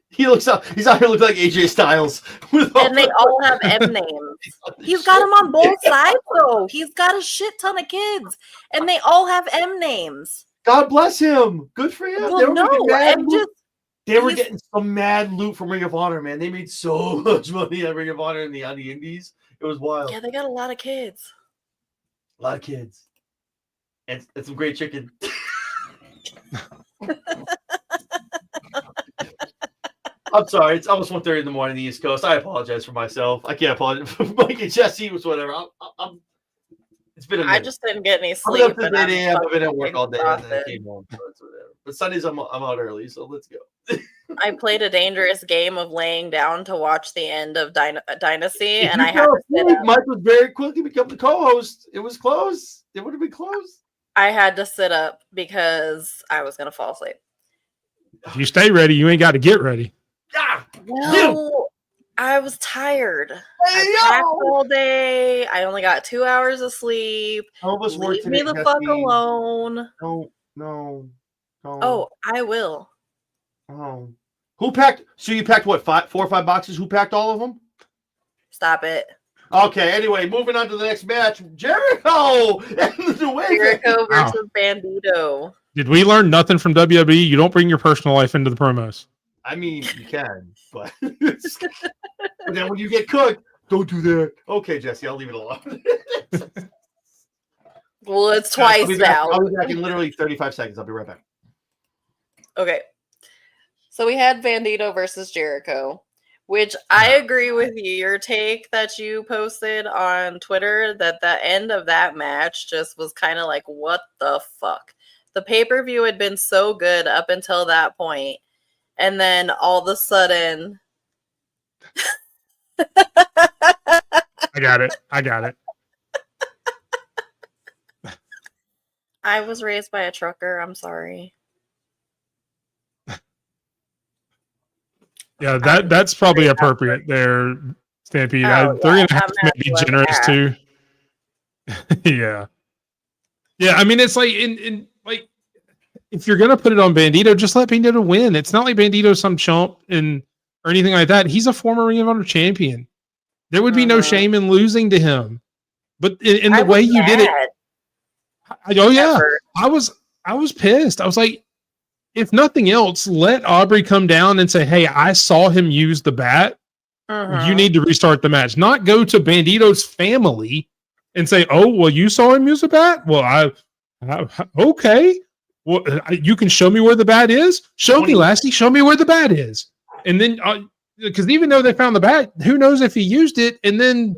He's out here looking like AJ Styles. And they all have M names. He's got them on both sides, though. He's got a shit ton of kids. And they all have M names. God bless him. Good for him. Well, they were getting some mad loot from Ring of Honor, man. They made so much money at Ring of Honor on the indies. It was wild. Yeah, they got a lot of kids. A lot of kids. And some great chicken. I'm sorry. It's almost 1:30 in the morning on the East Coast. I apologize for myself. I can't apologize for Mike and Jesse. Was whatever. It's been a minute. I just didn't get any sleep. I've been at work all day and then I came home. So it's whatever. But Sundays I'm out early, so let's go. I played a dangerous game of laying down to watch the end of Dynasty, and I had to sit up. Mike would very quickly become the co-host. It was close. It would have been close. I had to sit up because I was going to fall asleep. If you stay ready, you ain't got to get ready. Well, I was tired. I packed all day. I only got 2 hours of sleep. Leave me the fuck alone. No. Oh, I will. Oh. Who packed? So you packed what, 4 or 5 boxes? Who packed all of them? Stop it. Okay, anyway, moving on to the next match. Jericho! Jericho versus Bandito. Did we learn nothing from WWE? You don't bring your personal life into the promos. I mean, you can, but then when you get cooked, don't do that. Okay, Jesse, I'll leave it alone. Well, it's twice now. I'll be back in literally 35 seconds. I'll be right back. Okay. So we had Bandito versus Jericho, which I agree with you. Your take that you posted on Twitter that the end of that match just was kind of like, what the fuck? The pay-per-view had been so good up until that point. And then all of a sudden... I got it. I was raised by a trucker. I'm sorry. Yeah, that's probably appropriate there, Stampede. 3.5 may be generous too. Yeah. I mean, it's like in like if you're gonna put it on Bandito, just let Bandito win. It's not like Bandito's some chump or anything like that. He's a former Ring of Honor champion. There would be no shame in losing to him. But in the way you did it, I was pissed. I was like, if nothing else, let Aubrey come down and say, "Hey, I saw him use the bat. You need to restart the match." Not go to Bandito's family and say, "Oh, well, you saw him use the bat. Well, okay. Well, you can show me where the bat is. Show me, Lassie. Show me where the bat is." And then, because even though they found the bat, who knows if he used it? And then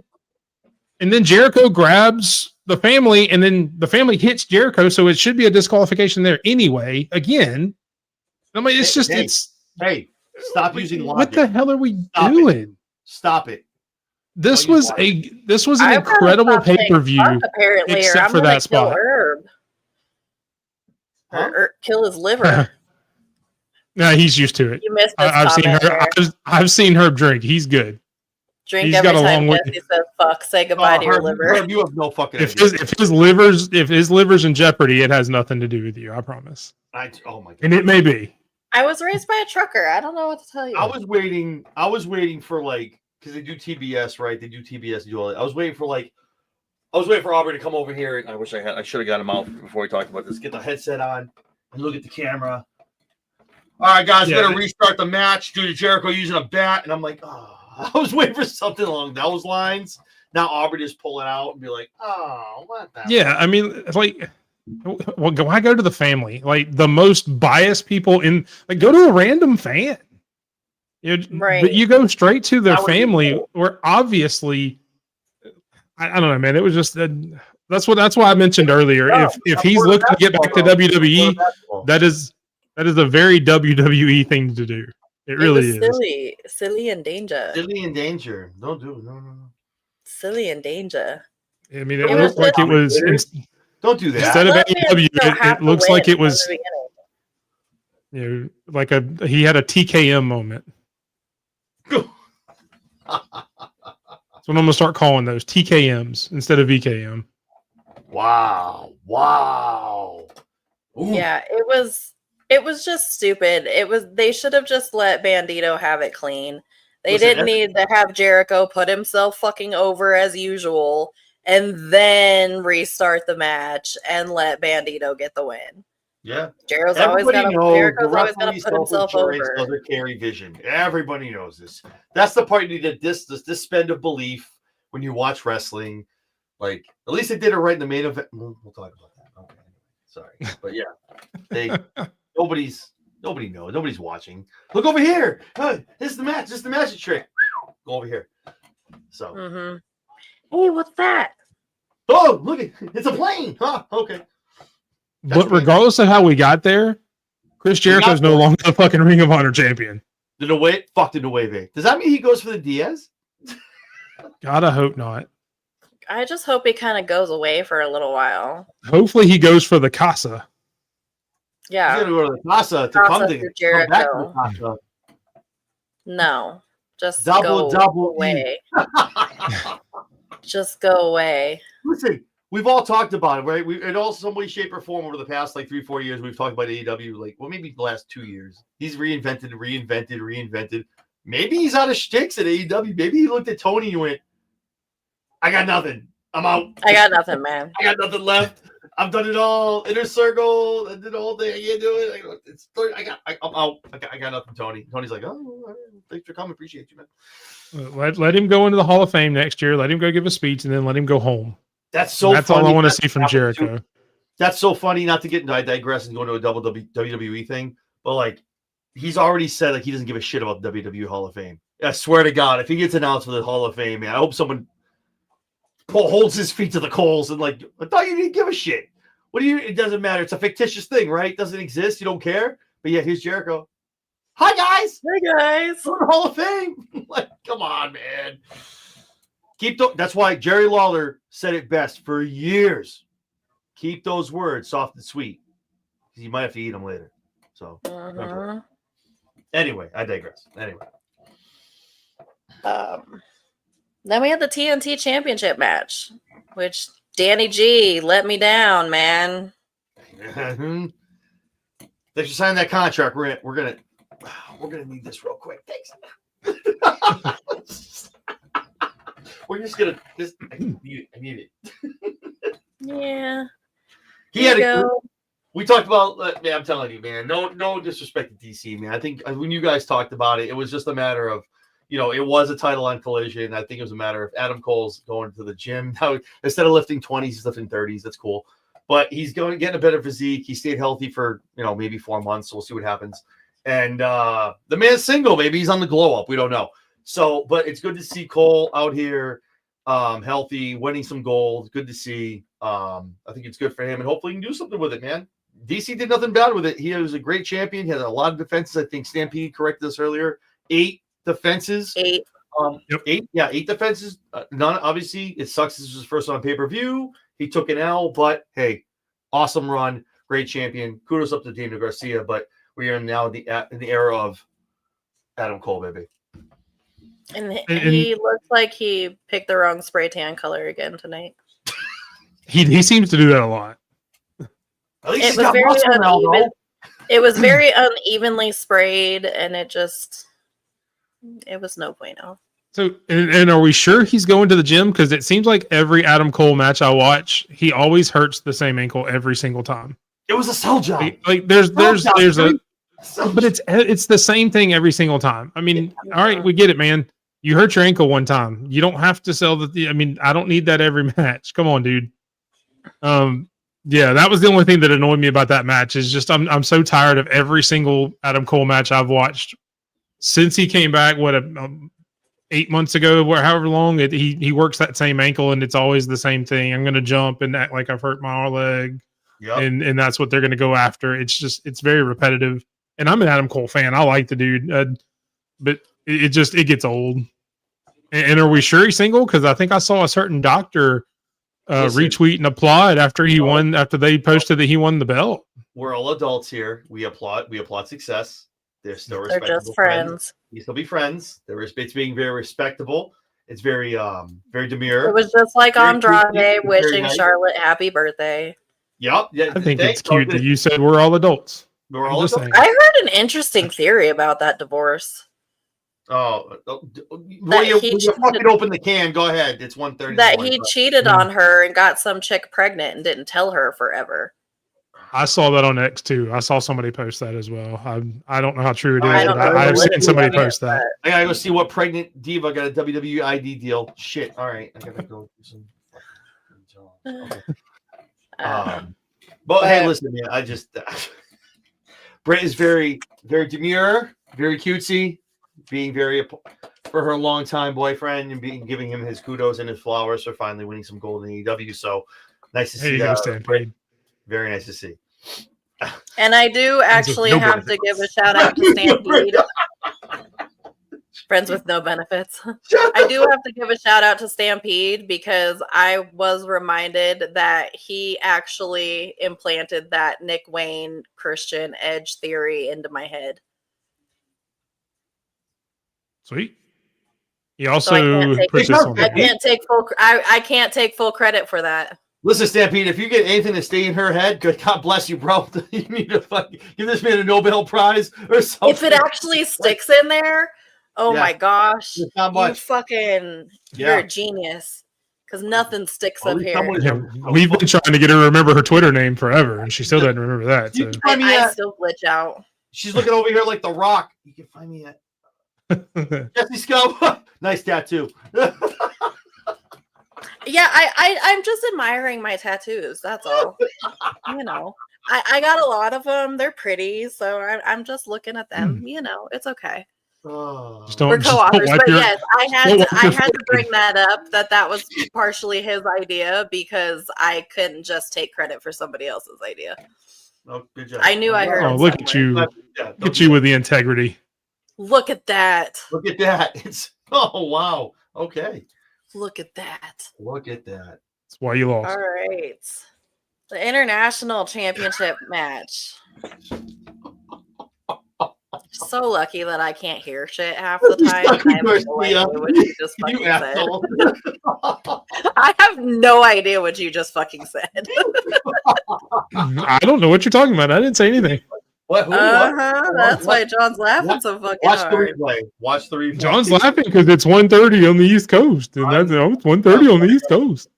And then Jericho grabs the family, and then the family hits Jericho, so it should be a disqualification there anyway. Again, I mean, it's just hey, stop using logic. What the hell are we doing? Stop it. This was an incredible pay-per-view, apparently, except for that spot. Or kill his liver. No, he's used to it. You missed I've seen Herb drink. He's good. Drink he's every got a time long way. Jesse says fuck. Say goodbye to your liver. Herb, you have no fucking if idea. his liver's in jeopardy, it has nothing to do with you. I promise. Oh my god. And it may be. I was raised by a trucker. I don't know what to tell you. I was waiting for because they do TBS, right? They do TBS. They do all that. I was waiting for Aubrey to come over here. I wish I should have got him out before we talked about this. Get the headset on and look at the camera. All right, guys, we're gonna restart the match due to Jericho using a bat, and I'm like, oh, I was waiting for something along those lines. Now Aubrey just pull it out and be like, oh, what the? Yeah, I mean, like, well, why go to the family? Like the most biased people go to a random fan. Right. But you go straight to their family, or obviously, I don't know, man. It was just that's why I mentioned earlier. If he's looking to get back to WWE, that is a very WWE thing to do. It really is silly and danger. Silly and danger. Don't do it. No. Silly and danger. I mean, it looked like it was. Don't do that. Instead of AEW, it looks like it was. Like he had a TKM moment. That's what I'm gonna start calling those TKMs instead of VKM. Wow. Ooh. Yeah, it was just stupid. They should have just let Bandito have it clean. They didn't need to have Jericho put himself fucking over as usual and then restart the match and let Bandito get the win. Yeah. Jericho's always got to put himself over. Doesn't carry vision. Everybody knows this. That's the part you need to suspend of belief when you watch wrestling. Like, at least they did it right in the main event. We'll talk about that. Okay. Sorry. But yeah. Nobody knows. Nobody's watching. Look over here. This is the match. This is the magic trick. Go over here. So. Mm-hmm. Hey, what's that? Oh, look! It's a plane. Huh? Okay. But regardless of how we got there, Chris Jericho's no longer the fucking Ring of Honor champion. Fuck the Nueve. Does that mean he goes for the Diaz? Gotta hope not. I just hope he kind of goes away for a little while. Hopefully he goes for the Casa. Yeah. He's gonna go to the Casa to come to Jericho. Come back to the Casa. No. Just double away. Just go away. Listen, we've all talked about it, right? We in all some way, shape, or form over the past 3-4 years, we've talked about AEW. Maybe the last 2 years, he's reinvented. Maybe he's out of shticks at AEW. Maybe he looked at Tony and went, "I got nothing. I'm out. I got nothing, man. I got nothing left. I've done it all. Inner circle. I did the whole thing. I can't do it. I'm out. I got nothing, Tony." Tony's like, "Oh, thanks for coming. Appreciate you, man." Let him go into the Hall of Fame next year. Let him go give a speech, and then let him go home. That's all I want to see from Jericho. That's so funny. Not to get into, I digress and go into a double WWE thing, but he's already said he doesn't give a shit about the WWE Hall of Fame. I swear to God, if he gets announced for the Hall of Fame, man, I hope someone holds his feet to the coals and I thought you didn't give a shit. It doesn't matter. It's a fictitious thing, right? It doesn't exist. You don't care. But yeah, here's Jericho. Hi guys. Hey guys. For the Hall of Fame. Come on, man. That's why Jerry Lawler said it best for years. Keep those words soft and sweet, because you might have to eat them later. So anyway, I digress. Anyway. Then we had the TNT Championship match, which Danny G let me down, man. Thanks for signing that contract. We're gonna need this real quick. Thanks. We're just gonna I need it. Yeah. We talked about. Man, I'm telling you, man. No disrespect to DC, man. I think when you guys talked about it, it was just a matter of, it was a title on Collision. I think it was a matter of Adam Cole's going to the gym now. Instead of lifting 20s, he's lifting 30s. That's cool. But he's getting a better physique. He stayed healthy for maybe 4 months. So we'll see what happens. And the man's single. Maybe he's on the glow up. We don't know. So, but it's good to see Cole out here healthy, winning some gold. Good to see. I think it's good for him, and hopefully he can do something with it, man. DC did nothing bad with it. He was a great champion. He had a lot of defenses. I think Stampede corrected us earlier. 8 defenses. 8. 8 defenses. None. Obviously, it sucks. This was his first on pay-per-view. He took an L, but hey, awesome run, great champion. Kudos up to Daniel Garcia. But we are now in the era of Adam Cole, baby. And he looks like he picked the wrong spray tan color again tonight. He seems to do that a lot. At least it was very uneven. It was very unevenly sprayed, and it was no bueno. So, and are we sure he's going to the gym? Because it seems like every Adam Cole match I watch, he always hurts the same ankle every single time. It was a sell job. Like there's a, but it's the same thing every single time. I mean, all right, we get it, man. You hurt your ankle one time. You don't have to sell the. I mean, I don't need that every match. Come on, dude. Yeah, that was the only thing that annoyed me about that match. Is just I'm so tired of every single Adam Cole match I've watched since he came back. 8 months ago, or however long he works that same ankle, and it's always the same thing. I'm going to jump and act like I've hurt my leg, and that's what they're going to go after. It's very repetitive. And I'm an Adam Cole fan. I like the dude, but it gets old. And are we sure he's single? Because I think I saw a certain doctor retweet and applaud after he won. After they posted that he won the belt. We're all adults here. We applaud success. They're still respectable. They're just friends. You still be friends. It's being very respectable. It's very demure. It was just like Andrade wishing Charlotte happy birthday. Yep. Yeah. I think it's cute that you said we're all adults. We're all adults. I heard an interesting theory about that divorce. Oh, when you fucking open the can, go ahead. It's 1:30. That he cheated on her and got some chick pregnant and didn't tell her forever. I saw that on X too. I saw somebody post that as well. I don't know how true it is. I have seen somebody post that. I gotta go see what pregnant diva got a WWE ID deal. Shit. All right, I gotta go do some. Okay. But hey, listen, man. I just Britt is very, very demure, very cutesy, being very for her longtime boyfriend and giving him his kudos and his flowers for finally winning some gold in AEW. So nice to see that. Very nice to see. And I do actually have to give a shout out to Stampede. Friends with no benefits. I do have to give a shout out to Stampede because I was reminded that he actually implanted that Nick Wayne Christian Edge theory into my head. Sweet. He also I can't take full credit for that. Listen, Stampede, if you get anything to stay in her head, God bless you, bro. You need to fucking give this man a Nobel Prize or something. If it actually sticks in there, my gosh. Not much. You're a genius. Because nothing sticks up here. We've been trying to get her to remember her Twitter name forever, and she still doesn't remember that. So. I still glitch out. She's looking over here like The Rock. You can find me at Jesse Scott. Nice tattoo. Yeah, I'm just admiring my tattoos. That's all. I got a lot of them. They're pretty, so I'm just looking at them. It's okay. We're co-authors, but yes, I had to bring that up. That was partially his idea because I couldn't just take credit for somebody else's idea. Oh, good job. I knew I heard. Oh, look at you! Look at you with the integrity. Look at that! Look at that! It's wow. Okay. Look at that. Look at that. That's why you lost. All right. The International Championship match. So lucky that I can't hear shit half the time. I have no idea what you just fucking said. I don't know what you're talking about. I didn't say anything. What? That's why John's laughing so fucking hard. Watch the replay. John's laughing because it's 1:30 on the East Coast, and that's it's 1:30 on the East Coast.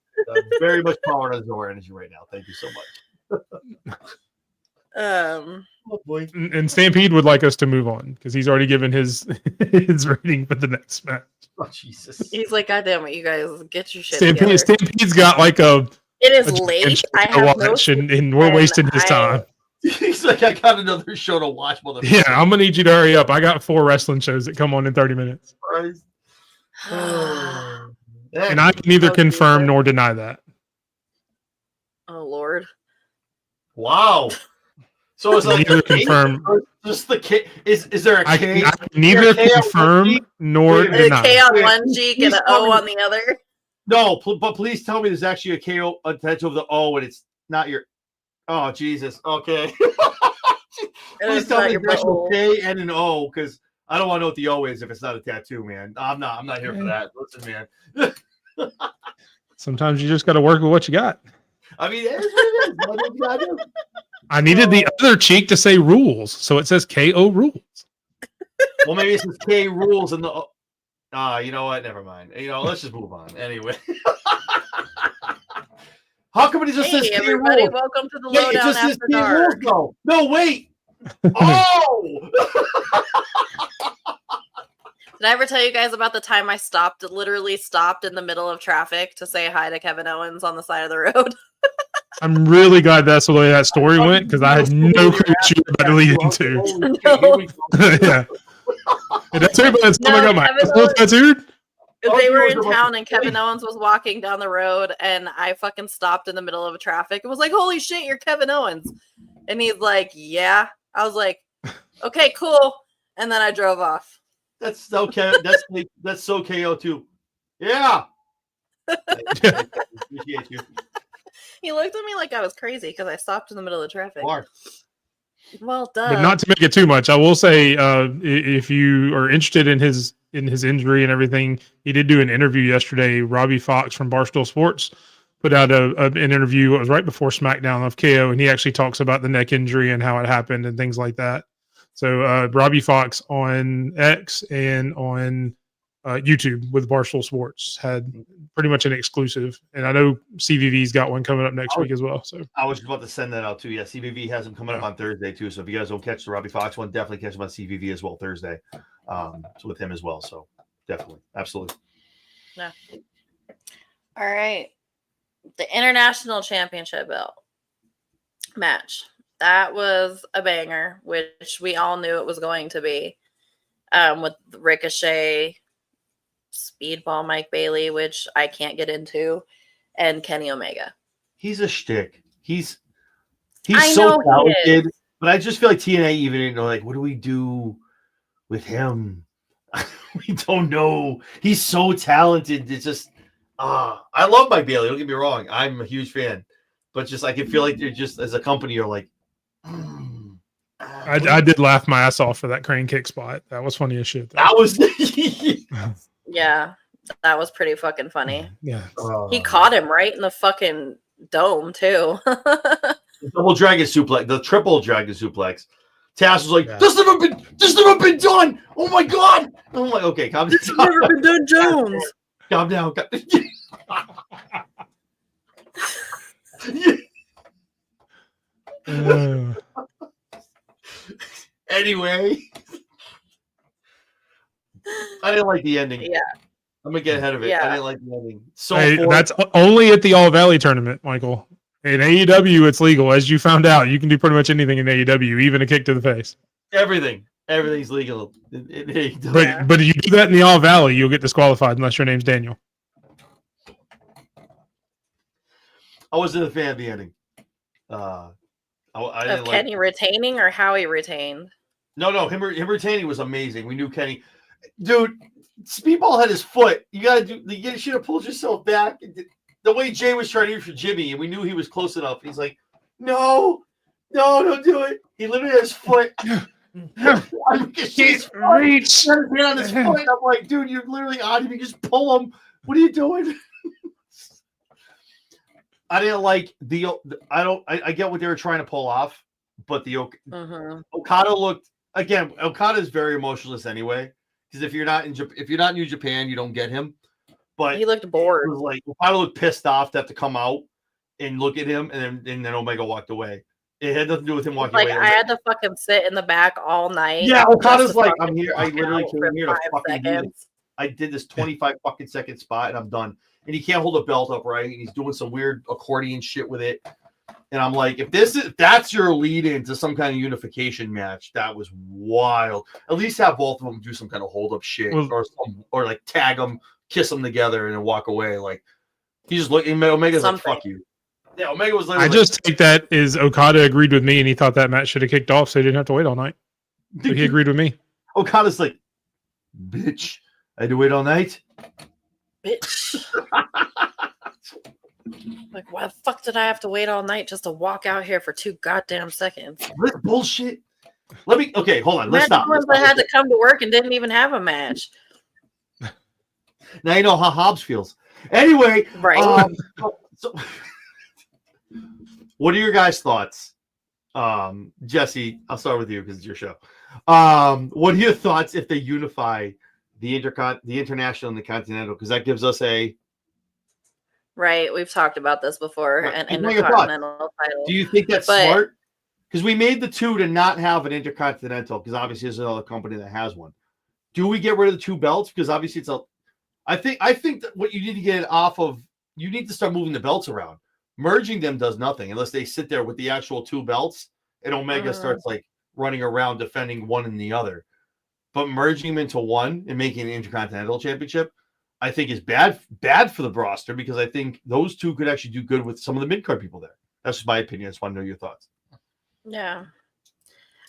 Very much power to Zor energy right now. Thank you so much. Oh boy. And Stampede would like us to move on because he's already given his rating for the next match. Oh Jesus! He's like, God damn it, you guys get your shit together. Stampede got like a. It is late. I have no and we're wasting his time. He's like, I got another show to watch, motherfucker. Yeah, I'm gonna need you to hurry up. I got 4 wrestling shows that come on in 30 minutes. And I can neither confirm nor deny that. Oh Lord! Wow. So it's like neither confirm. Just the K. Is there a K? I can neither confirm nor deny. A K on one cheek and an O on the other. No, but please tell me there's actually a K attached over the O, and it's not your. Oh Jesus. Okay. Please tell me there's a K and an O, because I don't want to know what the O is if it's not a tattoo, man. I'm not here for that. Listen, man. Sometimes you just got to work with what you got. I mean, it is what it is. I needed the other cheek to say rules, so it says KO rules. Well, maybe it says K rules and the. You know what? Never mind. Let's just move on. Anyway. How come it just says K everybody, rules? welcome to the Lowdown After Dark. No, wait. Oh! Did I ever tell you guys about the time I literally stopped in the middle of traffic to say hi to Kevin Owens on the side of the road? I'm really glad that's the way that story went, because I had no clue what you were about to lead into. Yeah. And that's everybody that's I got my asshole tattooed. They were in town and Kevin Owens was walking down the road and I fucking stopped in the middle of traffic and was like, holy shit, you're Kevin Owens. And he's like, yeah. I was like, okay, cool. And then I drove off. That's okay. That's so KO too. Yeah. Appreciate you. He looked at me like I was crazy because I stopped in the middle of traffic. Mark. Well done. But not to make it too much, I will say, if you are interested in his injury and everything, he did do an interview yesterday. Robbie Fox from Barstool Sports put out an interview. It was right before SmackDown of KO, and he actually talks about the neck injury and how it happened and things like that. So Robbie Fox on X and on YouTube with Barstool Sports had pretty much an exclusive, and I know CVV's got one coming up next week as well. So I was about to send that out too. Yeah, CVV has them coming up on Thursday too. So if you guys don't catch the Robbie Fox one, definitely catch him on CVV as well Thursday. So with him as well. So definitely, absolutely. Yeah. All right, the International Championship belt match. That was a banger, which we all knew it was going to be. With Ricochet, Speedball Mike Bailey, which I can't get into, and Kenny Omega. He's a shtick. He's so talented, but I just feel like TNA even didn't know, like, what do we do with him? We don't know. He's so talented. It's just, I love Mike Bailey. Don't get me wrong. I'm a huge fan, but just I can feel like they're just as a company, you're like. I did laugh my ass off for that crane kick spot. That was funny as shit. That was yeah, that was pretty fucking funny. Yeah. He caught him right in the fucking dome too. The double dragon suplex, the triple dragon suplex. Taz was like, this never been done. Oh my god. I'm like, okay, calm down. This has never been done, Jones. Calm down. Anyway, I didn't like the ending. Yeah, I'm gonna get ahead of it. Yeah. I didn't like the ending. So that's only at the All Valley tournament, Michael. In AEW, it's legal, as you found out. You can do pretty much anything in AEW, even a kick to the face. Everything's legal. But if you do that in the All Valley, you'll get disqualified unless your name's Daniel. I wasn't a fan of the ending. I didn't Kenny retaining or how he retained. No, him retaining was amazing. We knew Kenny, dude. Speedball had his foot. You should have pulled yourself back. The way Jay was trying to hit for Jimmy, and we knew he was close enough. He's like, no, don't do it. He literally had his foot. He's reach on his foot. I'm like, dude, you're literally on him. You just pull him. What are you doing? I didn't like I get what they were trying to pull off, but the Okada looked again. Okada is very emotionless anyway, because if you're not in New Japan, you don't get him. But he looked bored. It was like Okada looked pissed off to have to come out and look at him, and then Omega walked away. It had nothing to do with him walking away. I had to fucking sit in the back all night. Yeah, Okada's like, I'm here. I literally came here to fucking do this. I did this 25 fucking second spot, and I'm done. And he can't hold a belt up right, and he's doing some weird accordion shit with it. And I'm like, if that's your lead into some kind of unification match, that was wild. At least have both of them do some kind of hold up shit, or like tag them, kiss them together and then walk away. Like he just looked. Omega's like, "Fuck you." Yeah, Omega was literally. I just take that as Okada agreed with me, and he thought that match should have kicked off, so he didn't have to wait all night. So he agreed with me. Okada's like, "Bitch, I had to wait all night." Bitch. Like, why the fuck did I have to wait all night just to walk out here for 2 goddamn seconds? This bullshit. Okay, hold on. Let's stop. I had to come to work and didn't even have a match. Now you know how Hobbs feels. Anyway, right. So, what are your guys' thoughts? Jesse, I'll start with you because it's your show. What are your thoughts if they unify the international and the continental? Because that gives us a right. We've talked about this before. Right. And intercontinental title. Do you think that's smart? Because we made the two to not have an intercontinental, because obviously there's another company that has one. Do we get rid of the 2 belts? Because obviously it's a. I think that what you need to get off of, you need to start moving the belts around. Merging them does nothing unless they sit there with the actual 2 belts and Omega starts like running around defending one and the other. But merging them into one and making an intercontinental championship, I think is bad for the roster, because I think those 2 could actually do good with some of the mid-card people there. That's just my opinion. I just want to know your thoughts. Yeah.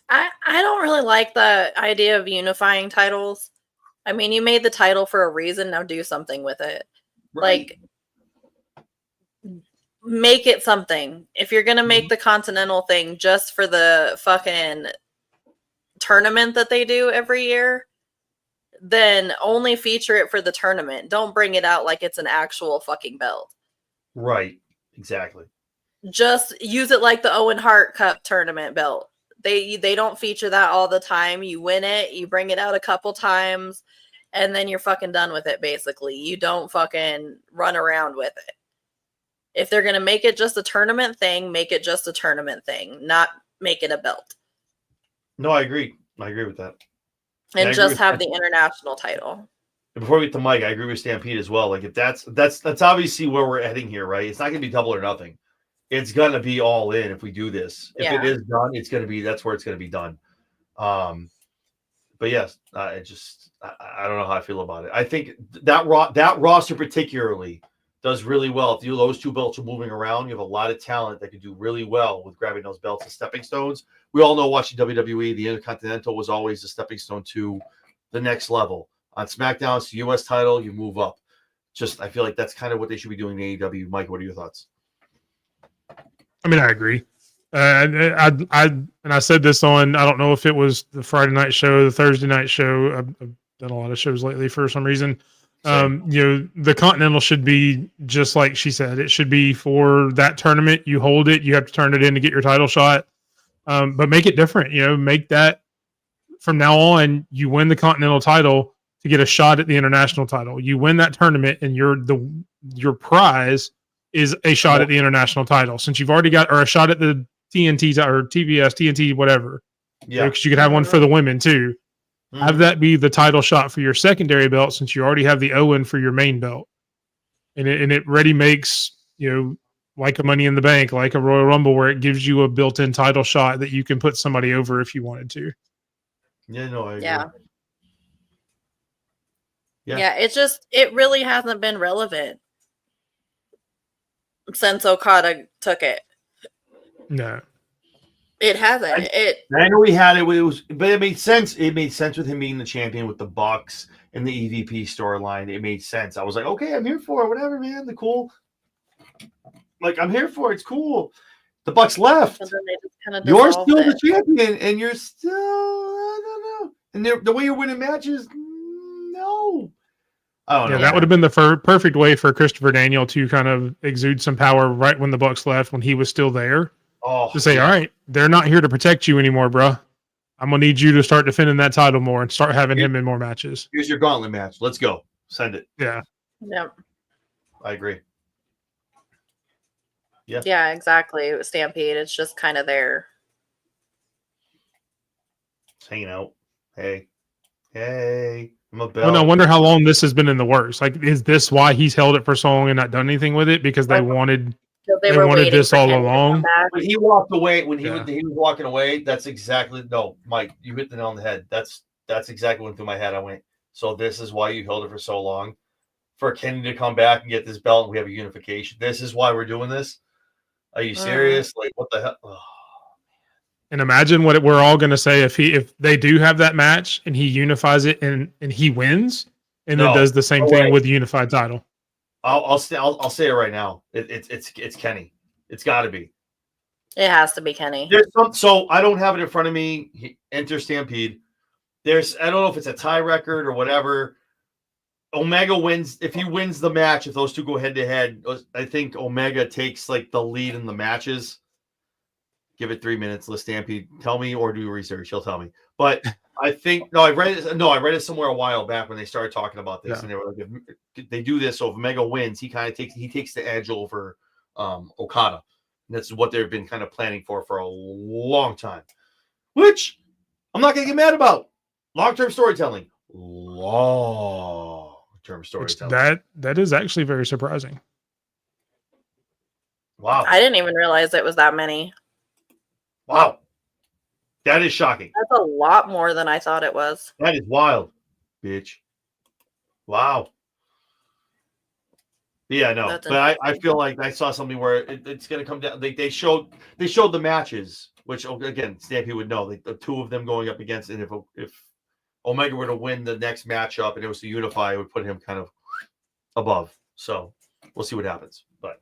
I don't really like the idea of unifying titles. I mean, you made the title for a reason. Now do something with it. Right. Like, make it something. If you're going to make the Continental thing just for the fucking tournament that they do every year, then only feature it for the tournament. Don't bring it out like it's an actual fucking belt. Right. Exactly. Just use it like the Owen Hart Cup tournament belt. They don't feature that all the time. You win it, you bring it out a couple times, and then you're fucking done with it, basically. You don't fucking run around with it. If they're going to make it just a tournament thing, make it just a tournament thing, not make it a belt. No, I agree. I agree with that. And just have the international title. And before we get to Mike, I agree with Stampede as well. Like, if that's obviously where we're heading here, right? It's not going to be double or nothing. It's gonna be all in if we do this. If it is done, it's gonna be, that's where it's gonna be done. But yes, I don't know how I feel about it. I think that roster particularly does really well. If those 2 belts are moving around, you have a lot of talent that could do really well with grabbing those belts as stepping stones. We all know, watching WWE, the Intercontinental was always a stepping stone to the next level. On SmackDown, it's the U.S. title, you move up. I feel like that's kind of what they should be doing in AEW. Mike, what are your thoughts? I mean, I agree. I said this on, I don't know if it was the Friday night show, the Thursday night show. I've done a lot of shows lately for some reason. The Continental should be just like she said. It should be for that tournament. You hold it. You have to turn it in to get your title shot. But make it different. Make that from now on. You win the Continental title to get a shot at the international title. You win that tournament, and your prize is a shot at the international title, since you've already got, or a shot at the TNT or TBS, TNT, whatever. Yeah. Because you could have one for the women too. Mm-hmm. Have that be the title shot for your secondary belt, since you already have the Owen for your main belt. And it ready makes, like a Money in the Bank, like a Royal Rumble, where it gives you a built-in title shot that you can put somebody over if you wanted to. Yeah, no, I agree. Yeah, it really hasn't been relevant since Okada took it. No, it hasn't. I know he had it. But it made sense. It made sense with him being the champion with the Bucks and the EVP storyline. It made sense. I was like, okay, I'm here for it. Whatever, man. The cool. Like, I'm here for it. It's cool. The Bucks left. And then they just kind of you're still the champion, and you're still, I don't know. And the way you're winning matches, no. Oh, yeah, that would have been the perfect way for Christopher Daniel to kind of exude some power right when the Bucks left, when he was still there. To say, all right, they're not here to protect you anymore, bro. I'm going to need you to start defending that title more and start having him in more matches. Here's your gauntlet match. Let's go. Send it. Yeah. Yep. I agree. Yeah. Yeah, exactly. It was Stampede. It's just kind of there. Just hanging out. Hey. I'm a bell. Well, I wonder how long this has been in the works. Like, is this why he's held it for so long and not done anything with it? Because they wanted this all along. When he walked away, he was walking away, that's exactly, no, Mike, you hit the nail on the head. That's exactly what went through my head. I went, so this is why you held it for so long. for Kenny to come back and get this belt and we have a unification. This is why we're doing this. Are you serious? Like, what the hell? Oh. And imagine what we're all going to say if they do have that match and he unifies it and he wins and then does the same thing with the unified title. I'll say it right now. It's Kenny. It's got to be. It has to be Kenny. So I don't have it in front of me. Enter Stampede. I don't know if it's a tie record or whatever. Omega wins. If he wins the match, if those two go head to head, I think Omega takes like the lead in the matches. Give it 3 minutes. Let Stampede tell me or do research. He'll tell me. But I think I read it somewhere a while back when they started talking about this, and they were like, if they do this, so if Omega wins, he takes the edge over Okada. And that's what they've been kind of planning for a long time, which I'm not going to get mad about. Long-term storytelling. Long-term storytelling. That is actually very surprising. Wow. I didn't even realize it was that many. Wow. That is shocking. That's a lot more than I thought it was. That is wild, bitch. Wow. Yeah, no. But I feel like I saw something where it's going to come down. They showed the matches, which, again, Stampede would know. The two of them going up against, and if Omega were to win the next matchup and it was to unify, it would put him kind of above. So we'll see what happens. But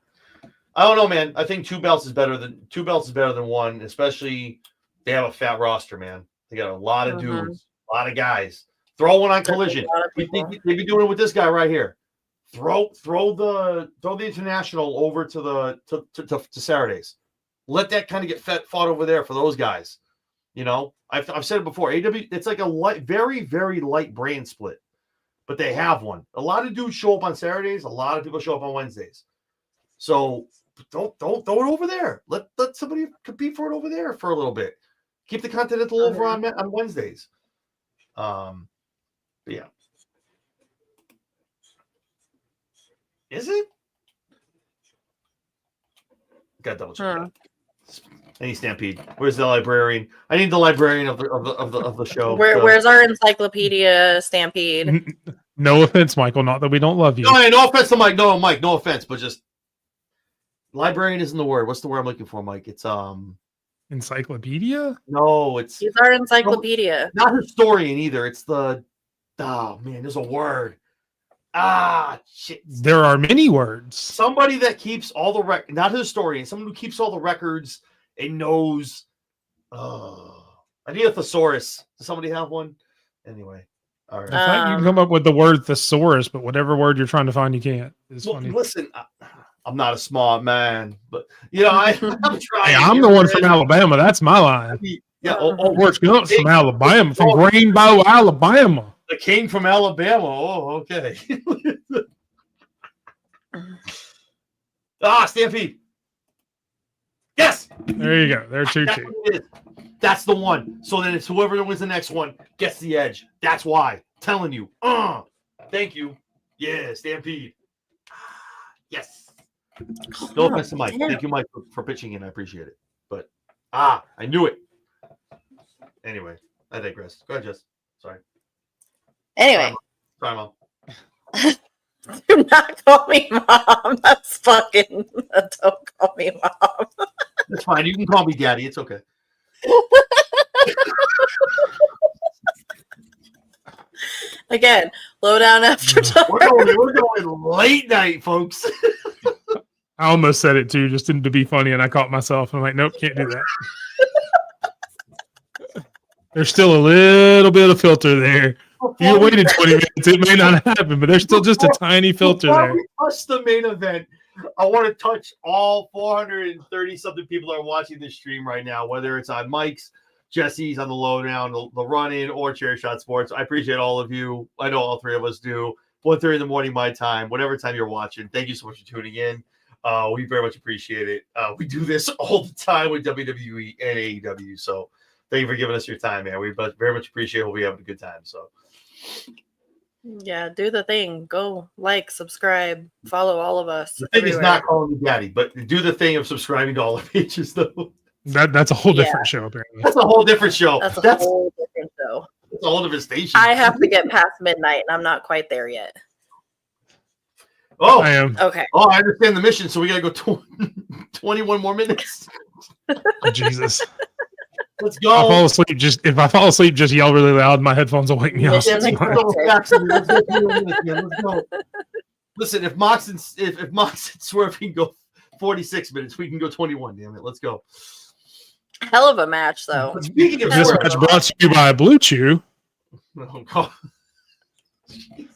I don't know, man. I think two belts is better than one, especially they have a fat roster, man. They got a lot of dudes, a lot of guys. Throw one on Collision. They'd be doing it with this guy right here. Throw the international over to Saturdays. Let that kind of get fought over there for those guys. You know, I've said it before. AEW, it's like a very, very light brand split, but they have one. A lot of dudes show up on Saturdays. A lot of people show up on Wednesdays. So don't throw it over there. Let somebody compete for it over there for a little bit. Keep the Continental over on Wednesdays. But yeah. Is it? Got double check. I need Stampede. Where's the librarian? I need the librarian of the show. Where's our encyclopedia, Stampede? No offense, Michael. Not that we don't love you. No offense to Mike. No, Mike. No offense, but just librarian isn't the word. What's the word I'm looking for, Mike? It's encyclopedia. No, he's our encyclopedia. Not historian either. It's the there's a word. Shit. There are many words. Somebody that keeps all the not a historian, someone who keeps all the records and knows. I need a thesaurus. Does somebody have one? Anyway, all right. I thought you can come up with the word thesaurus, but whatever word you're trying to find, you can't. It's funny. Listen, I'm not a smart man, but I'm trying. Hey, I'm the one from Alabama. That's my line. Yeah, Forrest Gump's from Alabama, from Greenbow, Alabama. The king from Alabama. Oh, okay. Stampede. Yes. There you go. There are two. That's the one. So then it's whoever wins the next one gets the edge. That's why. Telling you. Thank you. Yeah, Stampede. Yes. No offense to Mike. Thank you, Mike, for pitching in. I appreciate it. But I knew it. Anyway, I digress. Go ahead, Jess. Sorry. Anyway. Sorry, Mom. Do not call me Mom. That's fucking. Don't call me Mom. That's fine. You can call me Daddy. It's okay. Again, low down after dark. We're going late night, folks. I almost said it too, just to be funny, and I caught myself. I'm like, nope, can't do that. There's still a little bit of filter there. You waited 20 minutes. It may not happen, but there's still just a tiny filter there. We touch the main event. I want to touch all 430-something people that are watching this stream right now, whether it's on Mike's, Jesse's, on the lowdown, the run-in, or Chair Shot Sports. I appreciate all of you. I know all three of us do. 1:30 in the morning, my time, whatever time you're watching. Thank you so much for tuning in. We very much appreciate it. We do this all the time with WWE and AEW, so thank you for giving us your time, man. We very much appreciate it. We'll be having a good time. So, yeah, do the thing. Go like, subscribe, follow all of us. The thing is not calling me Daddy, but do the thing of subscribing to all the pages, though. That's a whole different show, apparently. That's a whole different show. That's a whole different show. It's a whole different station. I have to get past midnight, and I'm not quite there yet. Oh, I am. Okay. Oh, I understand the mission, so we gotta go 21 more minutes. Oh, Jesus. Let's If I fall go. asleep, just yell really loud. My headphones will wake me up. Mission Let's accepted. go 21 minutes, man. Let's go. Listen, if Mox and Swerve can go 46 minutes, we can go 21. Damn it, let's go. Hell of a match, though. But speaking of This Swerve. match brought to you by Blue Chew. Oh, God. Jesus.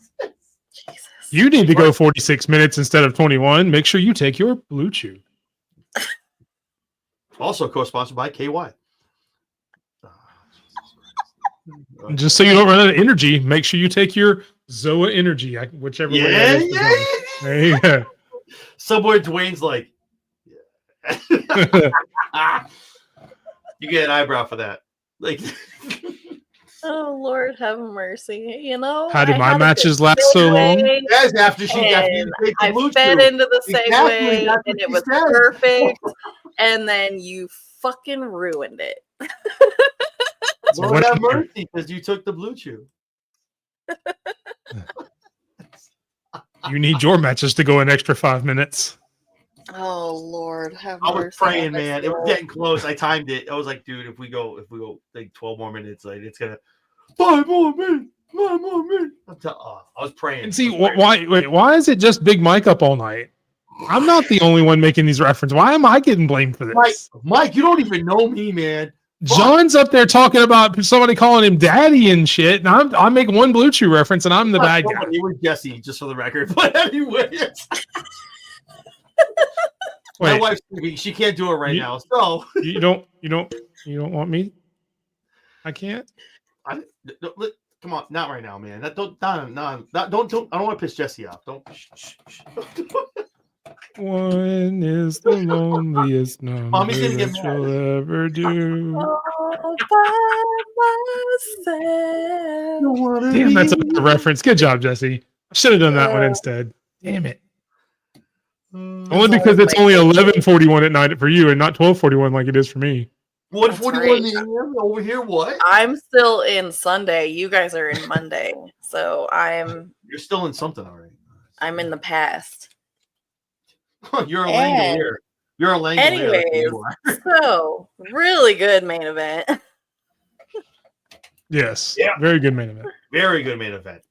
You need to go 46 minutes instead of 21. Make sure you take your Blue Chew. Also co-sponsored by KY. Just so you don't run out of energy, make sure you take your Zoa Energy, whichever way that is. Yeah. There you go. Somewhere Dwayne's like, you get an eyebrow for that. Like, Oh, Lord have mercy. You know, How do I my had a matches good last so long? segue, that's after you take the I blue fed chew. into the segue, Exactly, that's what and it she was said. perfect. And then you fucking ruined it. Lord have mercy, because you took the blue chew. You need your matches to go an extra 5 minutes. Oh, Lord have I mercy. was praying, on my man. It was soul. getting close. I timed it. I was like, dude, if we go like 12 more minutes, like it's gonna 5 more minutes. I was praying. And see, why is it just Big Mike up all night? I'm not the only one making these references. Why am I getting blamed for this? Mike, you don't even know me, man. John's up there talking about somebody calling him daddy and shit, and I make one Blue Chew reference, and I'm the bad guy. It was Jesse, just for the record. But anyway, my Wait, wife's sleeping. She can't do it right now. So you don't want me? I can't. Come on, not right now, man. Don't. I don't want to piss Jesse off. Don't. One is the loneliest number Mommy's gonna get that mad. you'll ever do. All by myself. Damn, that's a reference. Good job, Jesse. I should have done that one instead. Damn it. Only because it's only 11:41 at night for you and not 12:41 like it is for me. 1:41 over here. What? I'm still in Sunday. You guys are in Monday. So You're still in something already. I'm in the past. You're a Langolier. You're a Langolier. Anyways, so really good main event. Yes. Yeah. Very good main event. Very good main event.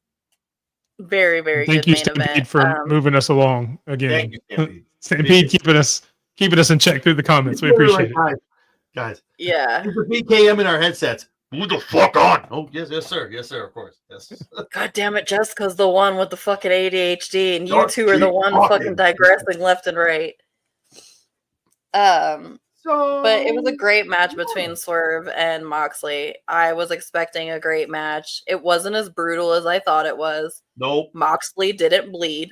Very, very Thank good you, main Stampede, event. for moving us along again. Thank you, Stampede. Stampede keeping us in check through the comments. We appreciate it. Guys. Yeah. There's a BKM in our headsets. Who the fuck on? Oh, yes, sir. Yes, sir, of course. Yes. God damn it, Jessica's the one with the fucking ADHD, and you Don't two are the keep one talking. fucking digressing left and right. But it was a great match between Swerve and Moxley. I was expecting a great match. It wasn't as brutal as I thought it was. Nope. Moxley didn't bleed.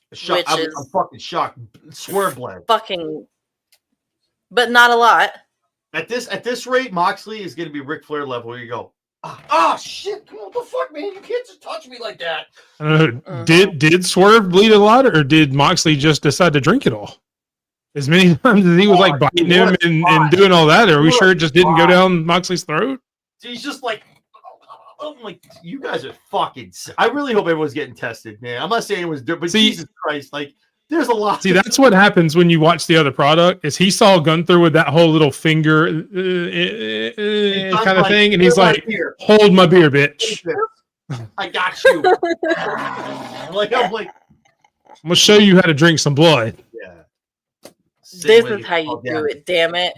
Which I'm is fucking shocked. Swerve bled. Fucking, but not a lot. At this rate, Moxley is going to be Ric Flair level. Where you go, ah, shit! Come on, what the fuck, man? You can't just touch me like that. I don't know. Did Swerve bleed a lot, or did Moxley just decide to drink it all? As many times as he was like biting him and doing all that, are we sure it just didn't go down Moxley's throat? He's just like, I'm like, you guys are fucking. I really hope everyone's getting tested, man. I'm not saying it was, but Jesus Christ, like, there's a lot. See, that's what happens when you watch the other product. Is he saw Gunther with that whole little finger kind of thing, and he's like, "Hold my beer, bitch. I got you." I'm like, I'm gonna show you how to drink some blood. Yeah. This is how you do it, damn it.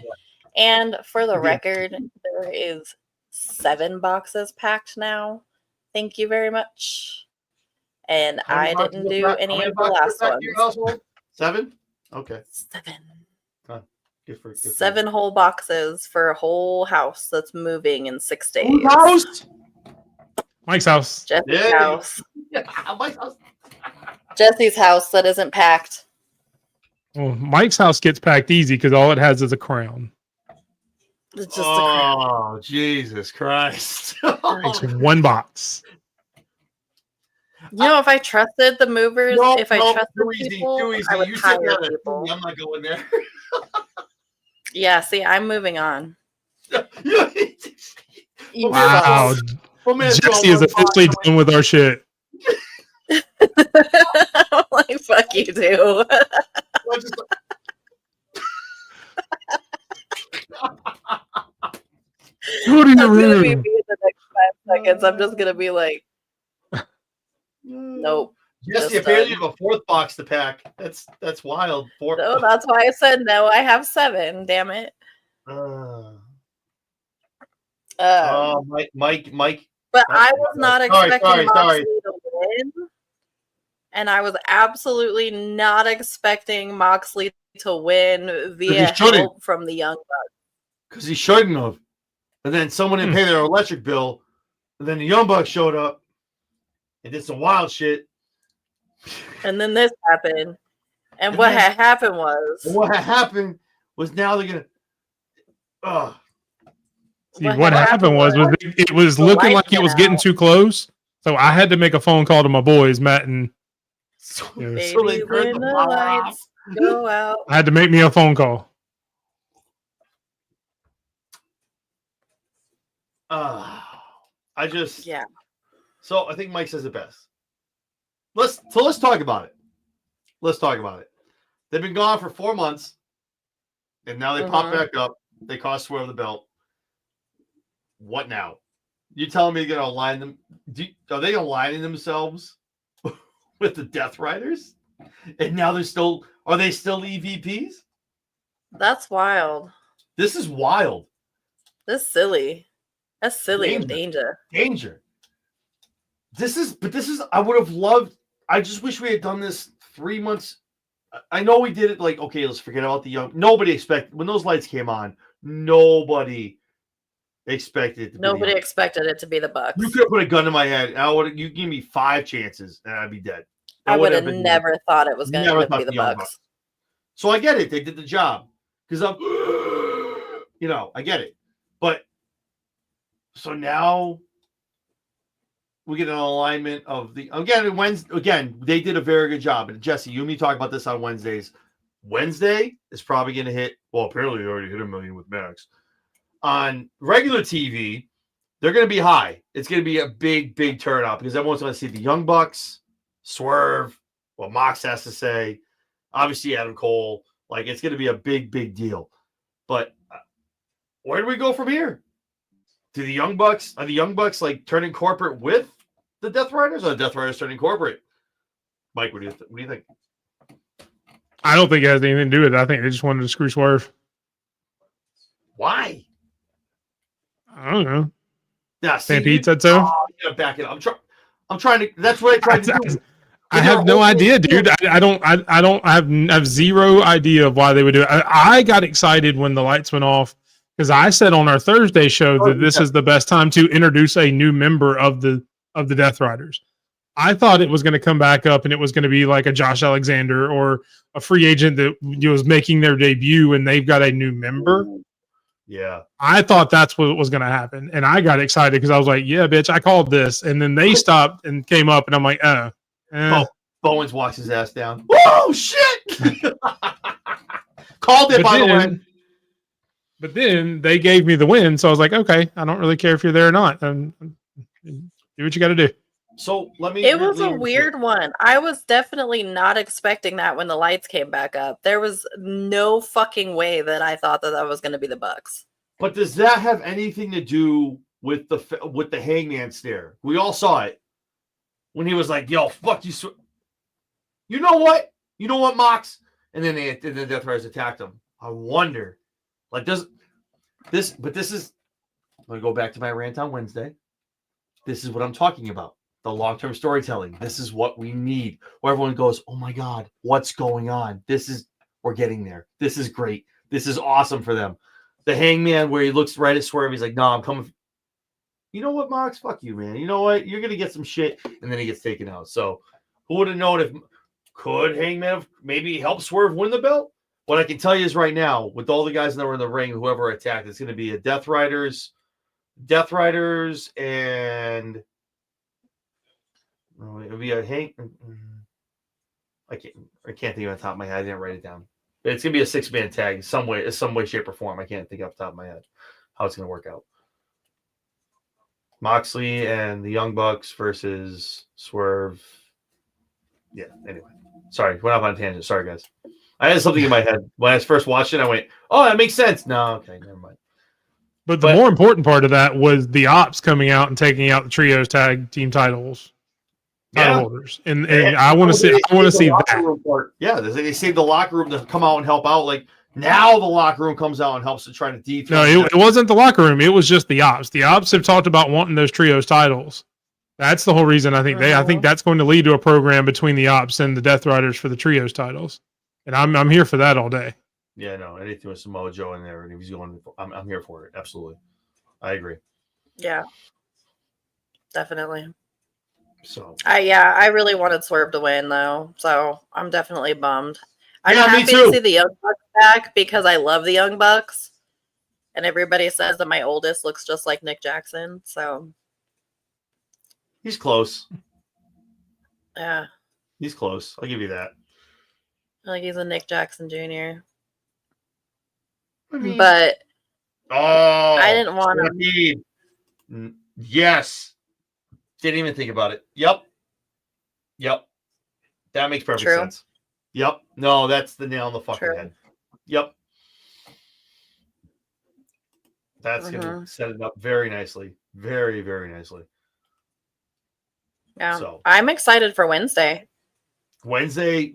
And for the record, there is 7 boxes packed now. Thank you very much. And I didn't do any of the last ones. 7? Okay. 7. Good for 7 whole boxes for a whole house that's moving in 6 days. Whose house? Mike's house. Jesse's house. Yeah, Mike's house. Jesse's house that isn't packed. Well, Mike's house gets packed easy because all it has is a crown. It's just a crown. Oh, Jesus Christ. It's one box. You know, if I trusted the movers, if I trusted people, too easy. I would You hire said that. people. I'm not going there. Yeah, see, I'm moving on. You Wow. fucks. Jesse is officially done with our shit. I'm like, fuck you too. Go to your That's gonna be room. me in the next 5 seconds. I'm just gonna be like, nope. Jesse, Just apparently done. you have a fourth box to pack. That's wild. No, that's why I said no. I have 7. Damn it. Mike. But I was not expecting sorry. Moxley to win. And I was absolutely not expecting Moxley to win via help from the Young Bucks. Because he shouldn't have. And then someone didn't pay their electric bill. And then the Young Bucks showed up and did some wild shit. And then this happened. And what had happened was now they're gonna. See, what happened was it was looking like it was getting too close. So I had to make a phone call to my boys, Matt and. Baby, so they when the lights go out. I had to make me a phone call. So I think Mike says it best. Let's talk about it. Let's talk about it. They've been gone for 4 months, and now they pop back up. They cost Swerve the belt. What now? You telling me they're gonna align them? Are they aligning themselves with the Death Riders? And now are they still EVPs? That's wild. This is wild. That's silly. That's silly and danger. This is I would have loved. I just wish we had done this 3 months. I know we did it like, okay, let's forget about the young. Nobody expected when those lights came on. Nobody expected it to be the Bucks. You could have put a gun to my head. You give me 5 chances and I'd be dead. I would have never thought it was going to be the Bucks. So I get it. They did the job because I'm, I get it. But so now we get an alignment of the again. They did a very good job. And Jesse, you and me talk about this on Wednesdays. Wednesday is probably going to hit. Well, apparently they already hit 1 million with Max. On regular TV, they're going to be high. It's going to be a big turnout because everyone's going to see the Young Bucks, Swerve, what Mox has to say, obviously Adam Cole. Like, it's going to be a big deal. But where do we go from here? Are the Young Bucks like turning corporate with the Death Riders, or the Death Riders turning corporate? Mike, what do you think? I don't think it has anything to do with it. I think they just wanted to screw Swerve. Why? I don't know. Yeah, Stampede said so. Oh, you gotta back it up. I'm trying to. That's what I tried to do. I have no idea, dude. I have zero idea of why they would do it. I got excited when the lights went off because I said on our Thursday show that this is the best time to introduce a new member of the Death Riders. I thought it was going to come back up and it was going to be like a Josh Alexander or a free agent that was making their debut and they've got a new member. Yeah. I thought that's what was going to happen. And I got excited because I was like, yeah, bitch, I called this. And then they stopped and came up and I'm like, Bowens walks his ass down. Whoa, shit! Called it, by the way. But then they gave me the win. So I was like, okay, I don't really care if you're there or not. Do what you got to do. So It was a weird one. I was definitely not expecting that when the lights came back up. There was no fucking way that I thought that was going to be the Bucks. But does that have anything to do with the Hangman stare? We all saw it when he was like, "Yo, fuck you." You know what? Mox? And then the Death Riders attacked him. I wonder, like, does this? But this is. I'm gonna go back to my rant on Wednesday. This is what I'm talking about. The long-term storytelling. This is what we need. Where everyone goes, oh my God, what's going on? We're getting there. This is great. This is awesome for them. The Hangman, where he looks right at Swerve, he's like, no, I'm coming. You know what, Mox? Fuck you, man. You know what? You're going to get some shit. And then he gets taken out. So who would have known could Hangman have maybe helped Swerve win the belt? What I can tell you is right now, with all the guys that were in the ring, whoever attacked, it's going to be a Death Riders, and it'll be a Hank. I can't think of the top of my head. I didn't write it down. But it's gonna be a 6-man tag, some way, shape, or form. I can't think off the top of my head how it's gonna work out. Moxley and the Young Bucks versus Swerve. Yeah. Anyway, Sorry, went off on a tangent. Sorry, guys. I had something in my head when I first watched it. I went, "Oh, that makes sense." No, okay, never mind. But the more important part of that was the Ops coming out and taking out the trios tag team title holders, and I want to see that. Yeah, they saved the locker room to come out and help out. Like now, the locker room comes out and helps to try to defend. No, it wasn't the locker room. It was just the Ops. The Ops have talked about wanting those trios titles. That's the whole reason I think I think that's going to lead to a program between the Ops and the Death Riders for the trios titles, and I'm here for that all day. Yeah, no, anything with Samoa Joe in there, and if he's going, I'm here for it. Absolutely, I agree. Yeah, definitely. So, I really wanted Swerve to win though, so I'm definitely bummed. I'm Yeah, me happy too. to see the Young Bucks back because I love the Young Bucks, and everybody says that my oldest looks just like Nick Jackson. So he's close. yeah, He's close. I'll give you that. like he's a Nick Jackson Jr. I mean, But I didn't want to. Yes. Didn't even think about it. Yep. That makes perfect True. sense. Yep. No, that's the nail on the fucking True. head. Yep. That's going to set it up very nicely. Very, very nicely. Yeah. So I'm excited for Wednesday. Wednesday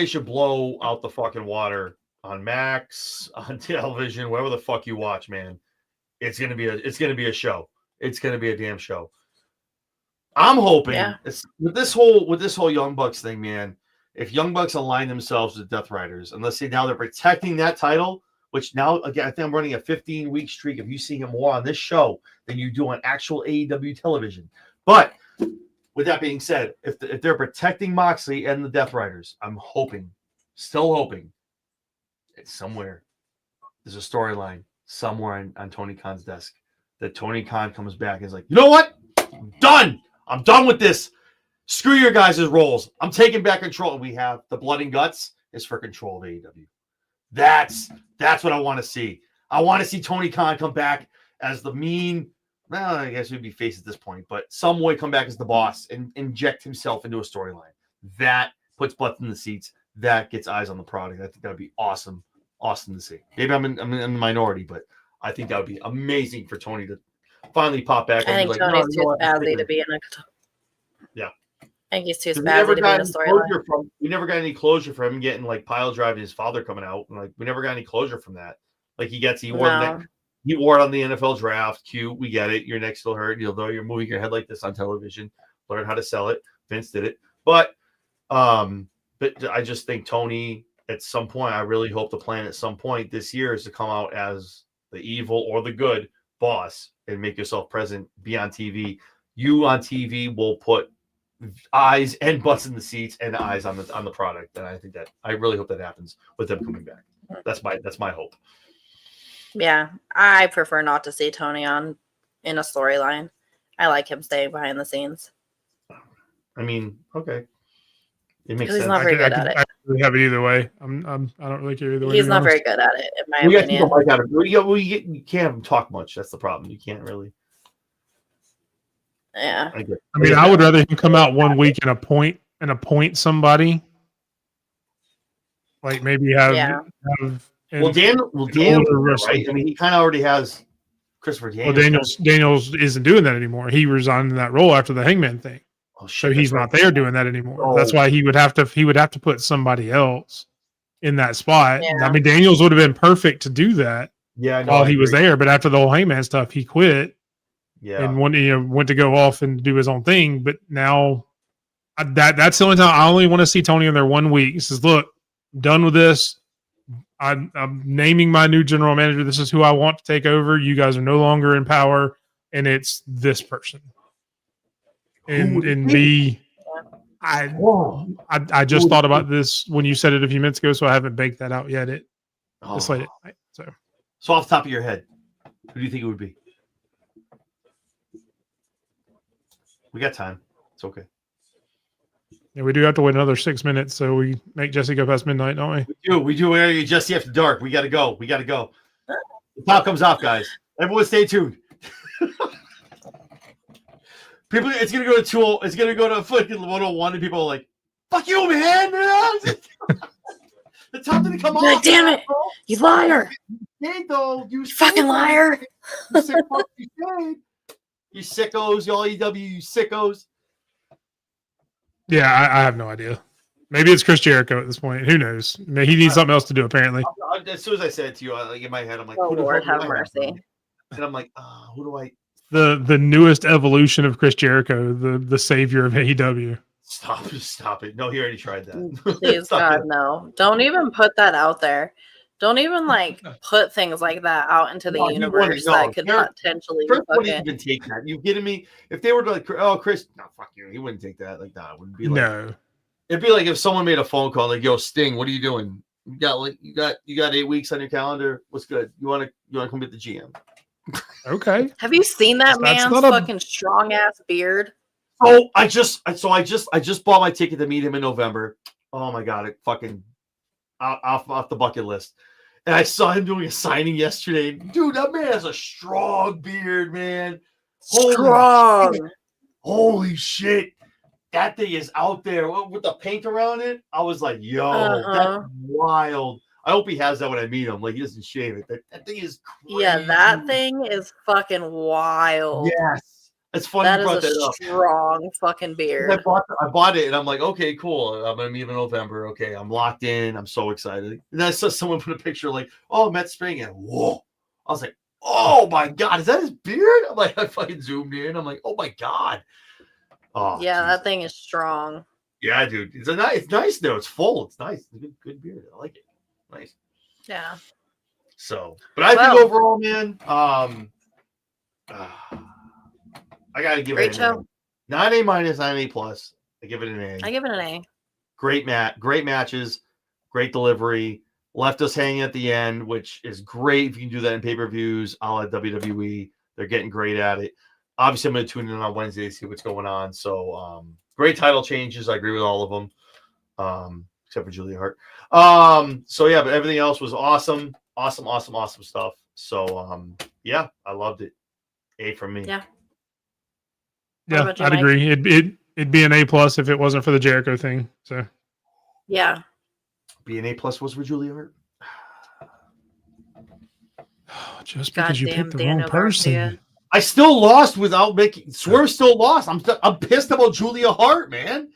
should blow out the fucking water on Max, on television, whatever the fuck you watch, man. It's gonna be a show. It's gonna be a damn show. I'm hoping with this whole Young Bucks thing, man. If Young Bucks align themselves with Death Riders, and let's say now they're protecting that title, which now again I think I'm running a 15-week streak of you seeing it more on this show than you do on actual AEW television. But with that being said, if they're protecting Moxley and the Death Riders, I'm still hoping, it's somewhere. There's a storyline somewhere on Tony Khan's desk that Tony Khan comes back and is like, you know what? I'm done. I'm done with this. Screw your guys' roles. I'm taking back control. And we have the blood and guts is for control of AEW. That's what I want to see. I want to see Tony Khan come back as the mean. Well, I guess he'd be face at this point, but some way come back as the boss and inject himself into a storyline. That puts butts in the seats. That gets eyes on the product. I think that would be awesome to see. Maybe I'm in the minority, but I think that would be amazing for Tony to finally pop back. I think Tony's too spazzy to be in a. Yeah. I think he's too spazzy to be in a storyline. We never got any closure from him getting like pile driving his father coming out. Like we never got any closure from that. Like he wore it on the NFL draft. Cute. We get it. Your neck's still hurt. Though you're moving your head like this on television. Learn how to sell it. Vince did it. But I just think Tony, at some point, I really hope the plan at some point this year is to come out as the evil or the good boss and make yourself present, be on TV. You on TV will put eyes and butts in the seats and eyes on the product. And I think that I really hope that happens with them coming back. That's my hope. Yeah, I prefer not to see Tony in a storyline. I like him staying behind the scenes. I mean, okay, it makes sense. He's not very good at it. I really have it either way. I don't really care either way. He's not very good at it, in my opinion. You can't have him talk much. That's the problem. You can't really. Yeah. I mean, I would rather him come out 1 week and appoint somebody. Like maybe have. Daniel, right? I mean, he kind of already has Christopher Daniels. Well, Daniels isn't doing that anymore. He resigned in that role after the Hangman thing. Oh, shit, so he's not there doing that anymore. Oh. That's why he would have to put somebody else in that spot. Yeah. I mean, Daniels would have been perfect to do that. Yeah, while he was there, but after the whole Hangman stuff, he quit. Yeah, and went to go off and do his own thing. But now, that's the only time I only want to see Tony in there 1 week. He says, "Look, I'm done with this. I'm naming my new general manager. This is who I want to take over. You guys are no longer in power, and it's this person." I just thought about this when you said it a few minutes ago, so I haven't baked that out yet. It's late at night. So off the top of your head, who do you think it would be? We got time. It's okay. Yeah, we do have to wait another 6 minutes, so we make Jesse go past midnight, don't we? We do. Jesse after dark. We got to go. The top comes off, guys. Everyone stay tuned. People, it's going to go to 2. It's going to go to fucking 101, and people are like, Fuck you, man. The top didn't come Like, off. damn it, you liar! Hey, though, you Fucking liar! You sick fuck, you did. You sickos, you all AEW, you sickos. Yeah, I have no idea. Maybe it's Chris Jericho at this point. Who knows? Maybe he needs something else to do, apparently. As soon as I said it to you, like in my head, I'm like, Oh, who the Lord, fuck do have I mercy. And I'm like, who do I? The newest evolution of Chris Jericho, the savior of AEW. Stop it. No, he already tried that. Please, God, no. Don't even put that out there. Don't even put things like that out into the universe that could potentially Chris be wouldn't even take that. You kidding me? If they were like, oh, Chris, no, fuck you. He wouldn't take that. Like, it wouldn't be like. No. It'd be like if someone made a phone call, like, yo, Sting, what are you doing? You got 8 weeks on your calendar. What's good? You want to come get the GM? Okay. Have you seen that That's man's fucking strong ass beard? Oh, I just bought my ticket to meet him in November. Oh my god, it fucking off the bucket list. And I saw him doing a signing yesterday. Dude, that man has a strong beard, man. Holy shit. That thing is out there with the paint around it. I was like, yo, that's wild. I hope he has that when I meet him. Like, he doesn't shave it. That thing is crazy. Yeah, that thing is fucking wild. Yes. It's funny that you brought is a that up. strong fucking beard. I bought it, and I'm like, okay, cool. I'm going to meet him in November. Okay, I'm locked in. I'm so excited. And then I saw someone put a picture like, oh, Matt Spring. And whoa. I was like, oh, my God. Is that his beard? I'm like, I fucking zoomed in. I'm like, oh, my God. Oh, yeah, geez. that thing is strong. Yeah, dude. It's nice, though. It's full. It's nice. It's a good beard. I like it. Nice. Yeah. So, but I think overall, man, I gotta give it an A. Not an A-, not an A+. I give it an A. I give it an A. Great matches, great delivery. Left us hanging at the end, which is great if you can do that in pay-per-views, a la WWE. They're getting great at it. Obviously, I'm going to tune in on Wednesday to see what's going on. So, great title changes. I agree with all of them, except for Julia Hart. So, yeah, but everything else was awesome. Awesome stuff. So, yeah, I loved it. A from me. Yeah. Yeah, I'd agree. It'd be an A+ if it wasn't for the Jericho thing. So, yeah, be an A+ was for Julia Hart. Just because you picked the wrong person. Garcia. I still lost without making Swerve. Still lost. I'm pissed about Julia Hart, man.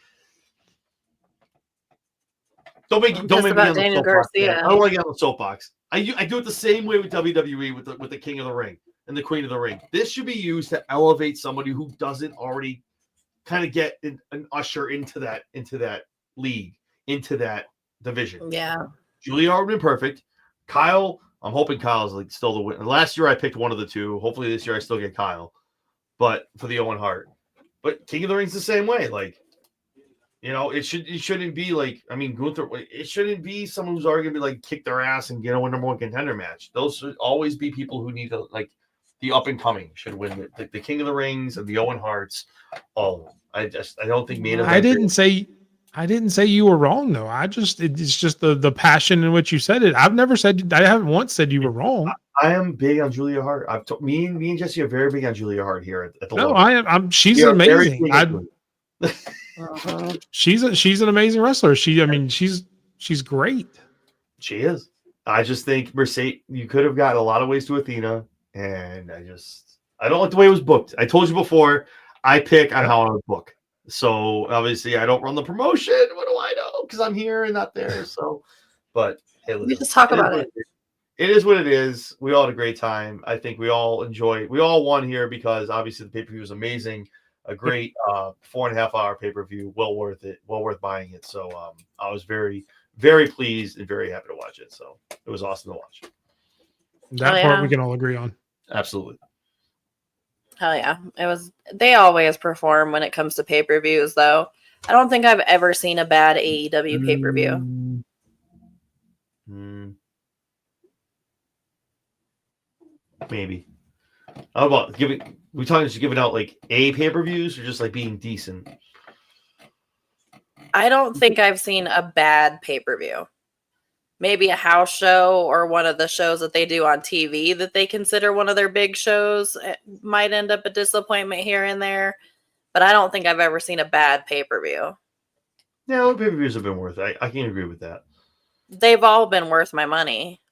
Don't make me on the soapbox. I don't want to get on the soapbox. I do it the same way with WWE with the King of the Ring and the Queen of the Ring. This should be used to elevate somebody who doesn't already kind of get an usher into that league, into that division. Yeah. Julia Hart would have been perfect. Kyle, I'm hoping Kyle's like still the winner. Last year I picked one of the two. Hopefully this year I still get Kyle. But for the Owen Hart. But King of the Ring's the same way. Like, you know, it shouldn't be like, I mean, Gunther, it shouldn't be someone who's already gonna be like kick their ass and get a number one contender match. Those should always be people who need to, like, the up and coming should win the King of the Rings and the Owen Harts. Oh, I don't think main event. I didn't say you were wrong though. It's just the passion in which you said it. I haven't once said you were wrong. I am big on Julia Hart. Me and Jesse are very big on Julia Hart here at the No, level. I am. She's amazing. She's an amazing wrestler. She's great. She is. I just think Mercedes, you could have gotten a lot of ways to Athena, and I don't like the way it was booked. I told you before, I pick on how I would book. So obviously I don't run the promotion. What do I know? Because I'm here and not there. So, but hey, listen, we just talk about it. It is what it is. We all had a great time. I think we all won here because obviously the pay-per-view was amazing. A great 4.5 hour pay-per-view. Well worth it. Well worth buying it. So I was very, very pleased and very happy to watch it. So it was awesome to watch. That part we can all agree on. Absolutely. Hell yeah. They always perform when it comes to pay-per-views though. I don't think I've ever seen a bad AEW pay-per-view. Maybe. How about giving out like A pay-per-views or just like being decent? I don't think I've seen a bad pay-per-view. Maybe a house show or one of the shows that they do on TV that they consider one of their big shows might end up a disappointment here and there. But I don't think I've ever seen a bad pay-per-view. No, pay-per-views have been worth it. I can agree with that. They've all been worth my money.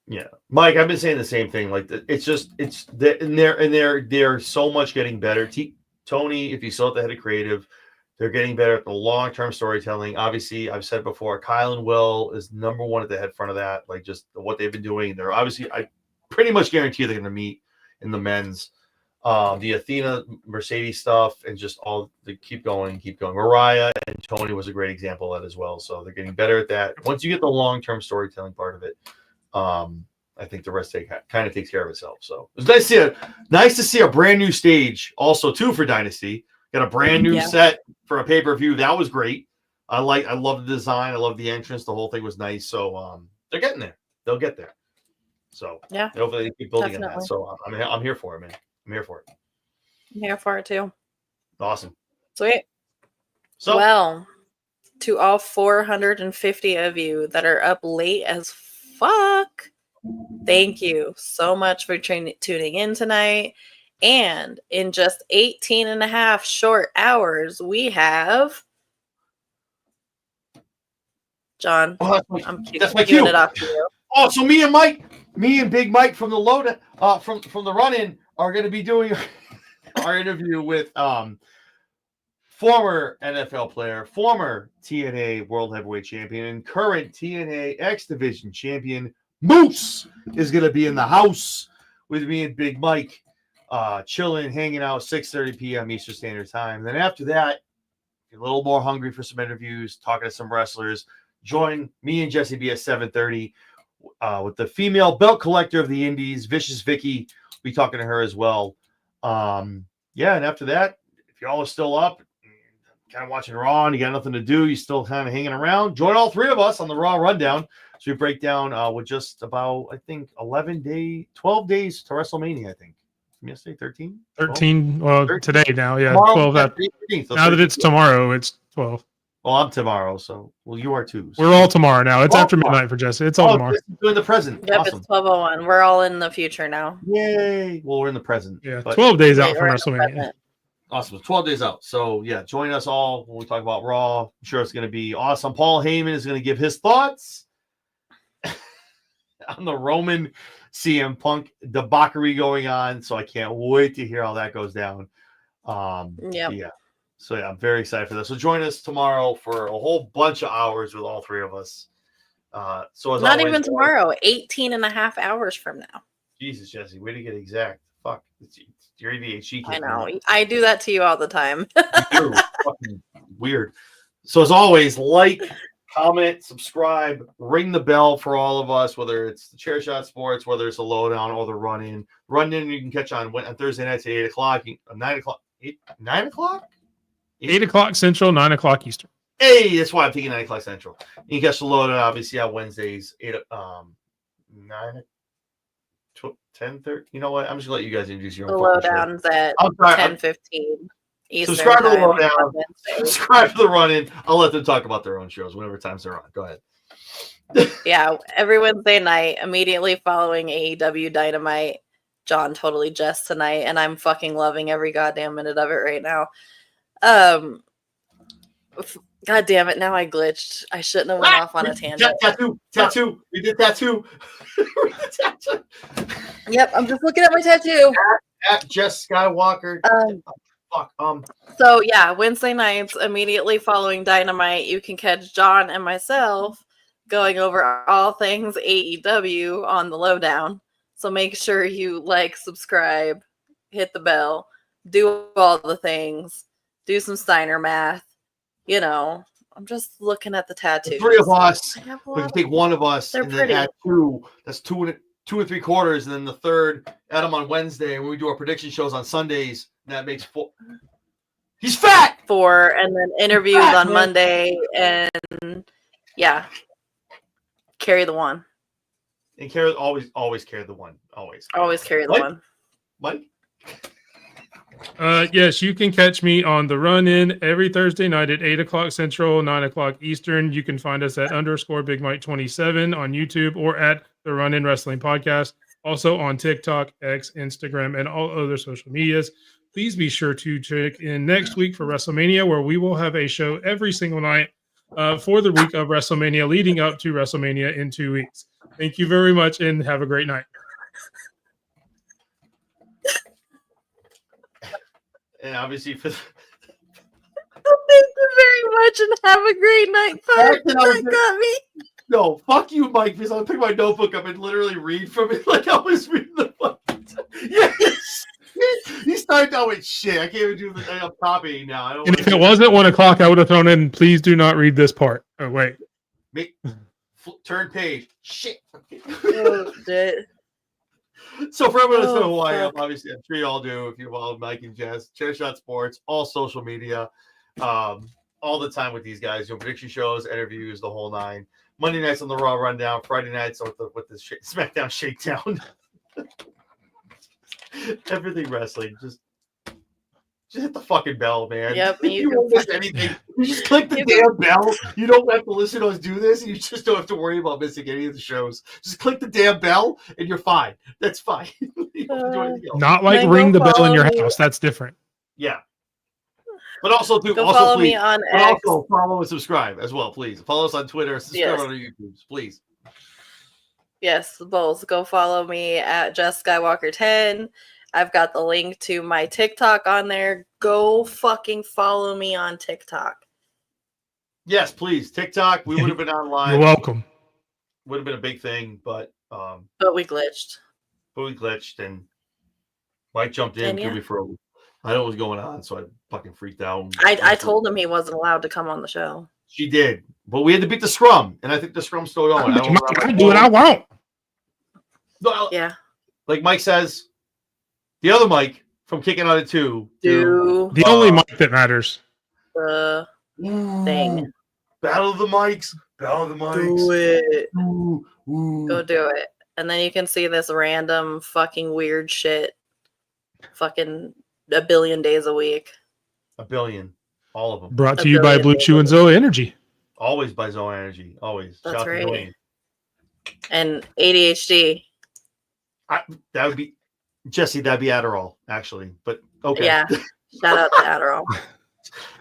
Yeah, Mike, I've been saying the same thing. Like they're so much getting better. Tony, if you saw at the head of creative, they're getting better at the long-term storytelling. Obviously, I've said before, Kyle and Will is number one at the head front of that. Like just what they've been doing. They're obviously, I pretty much guarantee they're going to meet in the men's. The Athena Mercedes stuff and just all the keep going. Mariah and Tony was a great example of that as well. So they're getting better at that. Once you get the long-term storytelling part of it, I think the rest kind of takes care of itself. So it's nice to see a brand new stage also too for Dynasty. Got a brand new set for a pay-per-view. That was great. I love the design. I love the entrance. The whole thing was nice. So they're getting there. They'll get there. So yeah, hopefully they keep building on that. So I'm here for it, man. I'm here for it. I'm here for it too. Awesome. Sweet. So, well, to all 450 of you that are up late as fuck, thank you so much for tuning in tonight. And in just 18 and a half short hours, we have John. Oh, I'm that's my giving cue. It off to you. Oh, so me and Big Mike from the load from the run-in are going to be doing our interview with former NFL player, former TNA World Heavyweight Champion, and current TNA X Division Champion Moose is going to be in the house with me and Big Mike, chilling, hanging out, 6:30 p.m. Eastern Standard Time. Then after that, if you're a little more hungry for some interviews, talking to some wrestlers, join me and Jesse B at 7:30 with the female belt collector of the Indies, Vicious Vicky. We'll be talking to her as well. And after that, if y'all are still up, kind of watching Raw and you got nothing to do, you still kind of hanging around, join all three of us on the Raw Rundown. So we break down with just about, I think, 12 days to WrestleMania, I think. Yesterday, 13? 13. Well, 13. Today now, yeah. Tomorrow, 12. Now that it's tomorrow, it's 12. Well, I'm tomorrow, so you are too. So. We're all tomorrow now. It's after midnight for Jesse. It's all tomorrow. We're in the present. Yep, awesome. It's 12:01. We're all in the future now. Yay! Well, we're in the present. Yeah, 12 days out from WrestleMania. Awesome. 12 days out. So, yeah, join us all when we talk about Raw. I'm sure it's going to be awesome. Paul Heyman is going to give his thoughts on the Roman CM Punk debauchery going on. So I can't wait to hear how that goes down. Yeah. So, yeah, I'm very excited for this. So join us tomorrow for a whole bunch of hours with all three of us. So as Not always, even tomorrow, 18 and a half hours from now. Jesus, Jesse, way to get exact. Fuck. Your ADHD. I know. I do that to you all the time. You're fucking weird. So as always, like, comment, subscribe, ring the bell for all of us, whether it's the Chair Shot Sports, whether it's the Lowdown or the Run-In. Run-In you can catch on Thursday nights at 8 o'clock, 9 o'clock. 9 o'clock? 8 o'clock Central, 9 o'clock Eastern. Hey, that's why I'm thinking 9 o'clock Central. You can catch the Lowdown, obviously, on Wednesdays, 9 10, 30. You know what? I'm just going to let you guys introduce your own. The Lowdown's at 10:15 Eastern. Subscribe to the Lowdown. Subscribe to the Run-In. I'll let them talk about their own shows whenever times they're on. Go ahead. Yeah, every Wednesday night, immediately following AEW Dynamite. John totally jests tonight, and I'm fucking loving every goddamn minute of it right now. God damn it! Now I glitched. I shouldn't have went off on a tangent. Tattoo. We did tattoo. Yep, I'm just looking at my tattoo. At Jess Skywalker. So yeah, Wednesday nights immediately following Dynamite, you can catch John and myself going over all things AEW on the Lowdown. So make sure you like, subscribe, hit the bell, do all the things, do some Steiner math. You know, I'm just looking at the tattoos. The three of us. We can take one of us and then add two. That's 2 3/4, and then the third. Add them on Wednesday, and when we do our prediction shows on Sundays, that makes 4. He's fat. 4, and then interviews on Monday, and yeah, carry the one. And carry always carry the one. Always carry the one. Mike. Yes, you can catch me on the Run-In every Thursday night at 8 o'clock Central, 9 o'clock Eastern. You can find us at _BigMike27 on YouTube or at the Run-In Wrestling Podcast. Also on TikTok, X, Instagram, and all other social medias. Please be sure to check in next week for WrestleMania, where we will have a show every single night for the week of WrestleMania, leading up to WrestleMania in 2 weeks. Thank you very much, and have a great night. And obviously, Thank you very much, and have a great night, folks. That got me. No, fuck you, Mike, because I'll pick my notebook up and literally read from it like I was reading the fucking. Yes. He started out with shit. I can't even do the I'm copying now. I don't. And if it wasn't 1 o'clock, I would have thrown in, please do not read this part. Oh, wait. Turn page. Shit. Oh, shit. So for everyone that's know who I am, obviously, I'm sure you all do. If you follow Mike and Jess, Chair Shot Sports, all social media, all the time with these guys, prediction shows, interviews, the whole nine. Monday nights on the Raw Rundown, Friday nights with the SmackDown Shakedown. Everything wrestling. Just hit the fucking bell, man. Yep. You won't miss anything. You just click the damn bell. You don't have to listen to us do this. You just don't have to worry about missing any of the shows. Just click the damn bell and you're fine. That's fine. Not like ring the bell in your house. That's different. Yeah. But also, follow me on X. Also follow and subscribe as well, please. Follow us on Twitter. Subscribe on our YouTube, please. Yes, both. Go follow me at Jess Skywalker 10. I've got the link to my TikTok on there. Go fucking follow me on TikTok. Yes, please. TikTok. We would have been online. You're welcome. Would have been a big thing, but we glitched. And Mike jumped in me for a. I know what was going on, so I fucking freaked out. I told him he wasn't allowed to come on the show. She did, but we had to beat the scrum, and I think the scrum's still going. I do what I want. No, yeah. Like Mike says, the other Mike from Kicking Out at 2. The only Mike that matters. The thing. Battle of the Mics. Battle of the Mics. Do it. Ooh. Go do it. And then you can see this random fucking weird shit. Fucking a billion days a week. A billion. All of them. Brought to you by Blue Chew and Zoe Energy. Always by Zoe Energy. Always. That's right. And ADHD. That would be Jesse. That'd be Adderall, actually. But okay. Yeah. Shout out to Adderall.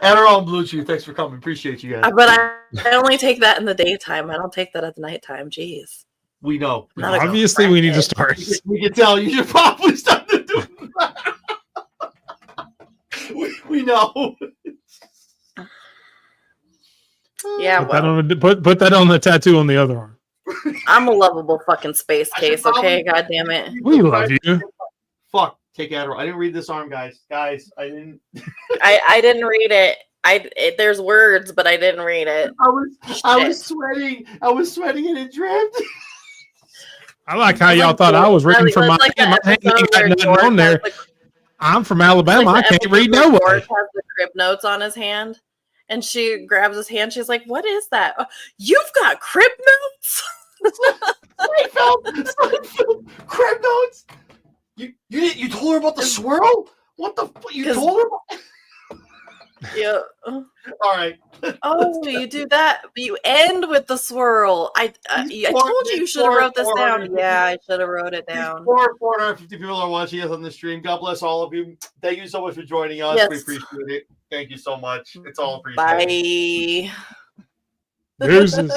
Adderall and Blue Chew. Thanks for coming. Appreciate you guys. But I only take that in the daytime. I don't take that at the nighttime. Jeez. We know. Obviously, we need to start. We can tell. You should probably start to do that. we know. Yeah. Put that on the tattoo on the other arm. I'm a lovable fucking space case, okay? God damn it. We love you. Fuck. Take Adderall. I didn't read this arm, guys. I didn't. I didn't read it. There's words, but I didn't read it. I was sweating. I was sweating and it dripped. I like how y'all thought I was reading from my hand. My hand ain't got nothing on there. I'm from Alabama. I can't read no way. George has the crib notes on his hand, and she grabs his hand. She's like, "What is that? You've got crib notes." Crib notes. You told her about the swirl? What the fuck? You told her about... Yeah. All right. Oh, you do that. But you end with the swirl. I told you should have wrote this down. Yeah, I should have wrote it down. 450 people are watching us on the stream. God bless all of you. Thank you so much for joining us. Yes. We appreciate it. Thank you so much. It's all appreciated. Bye. Deuces.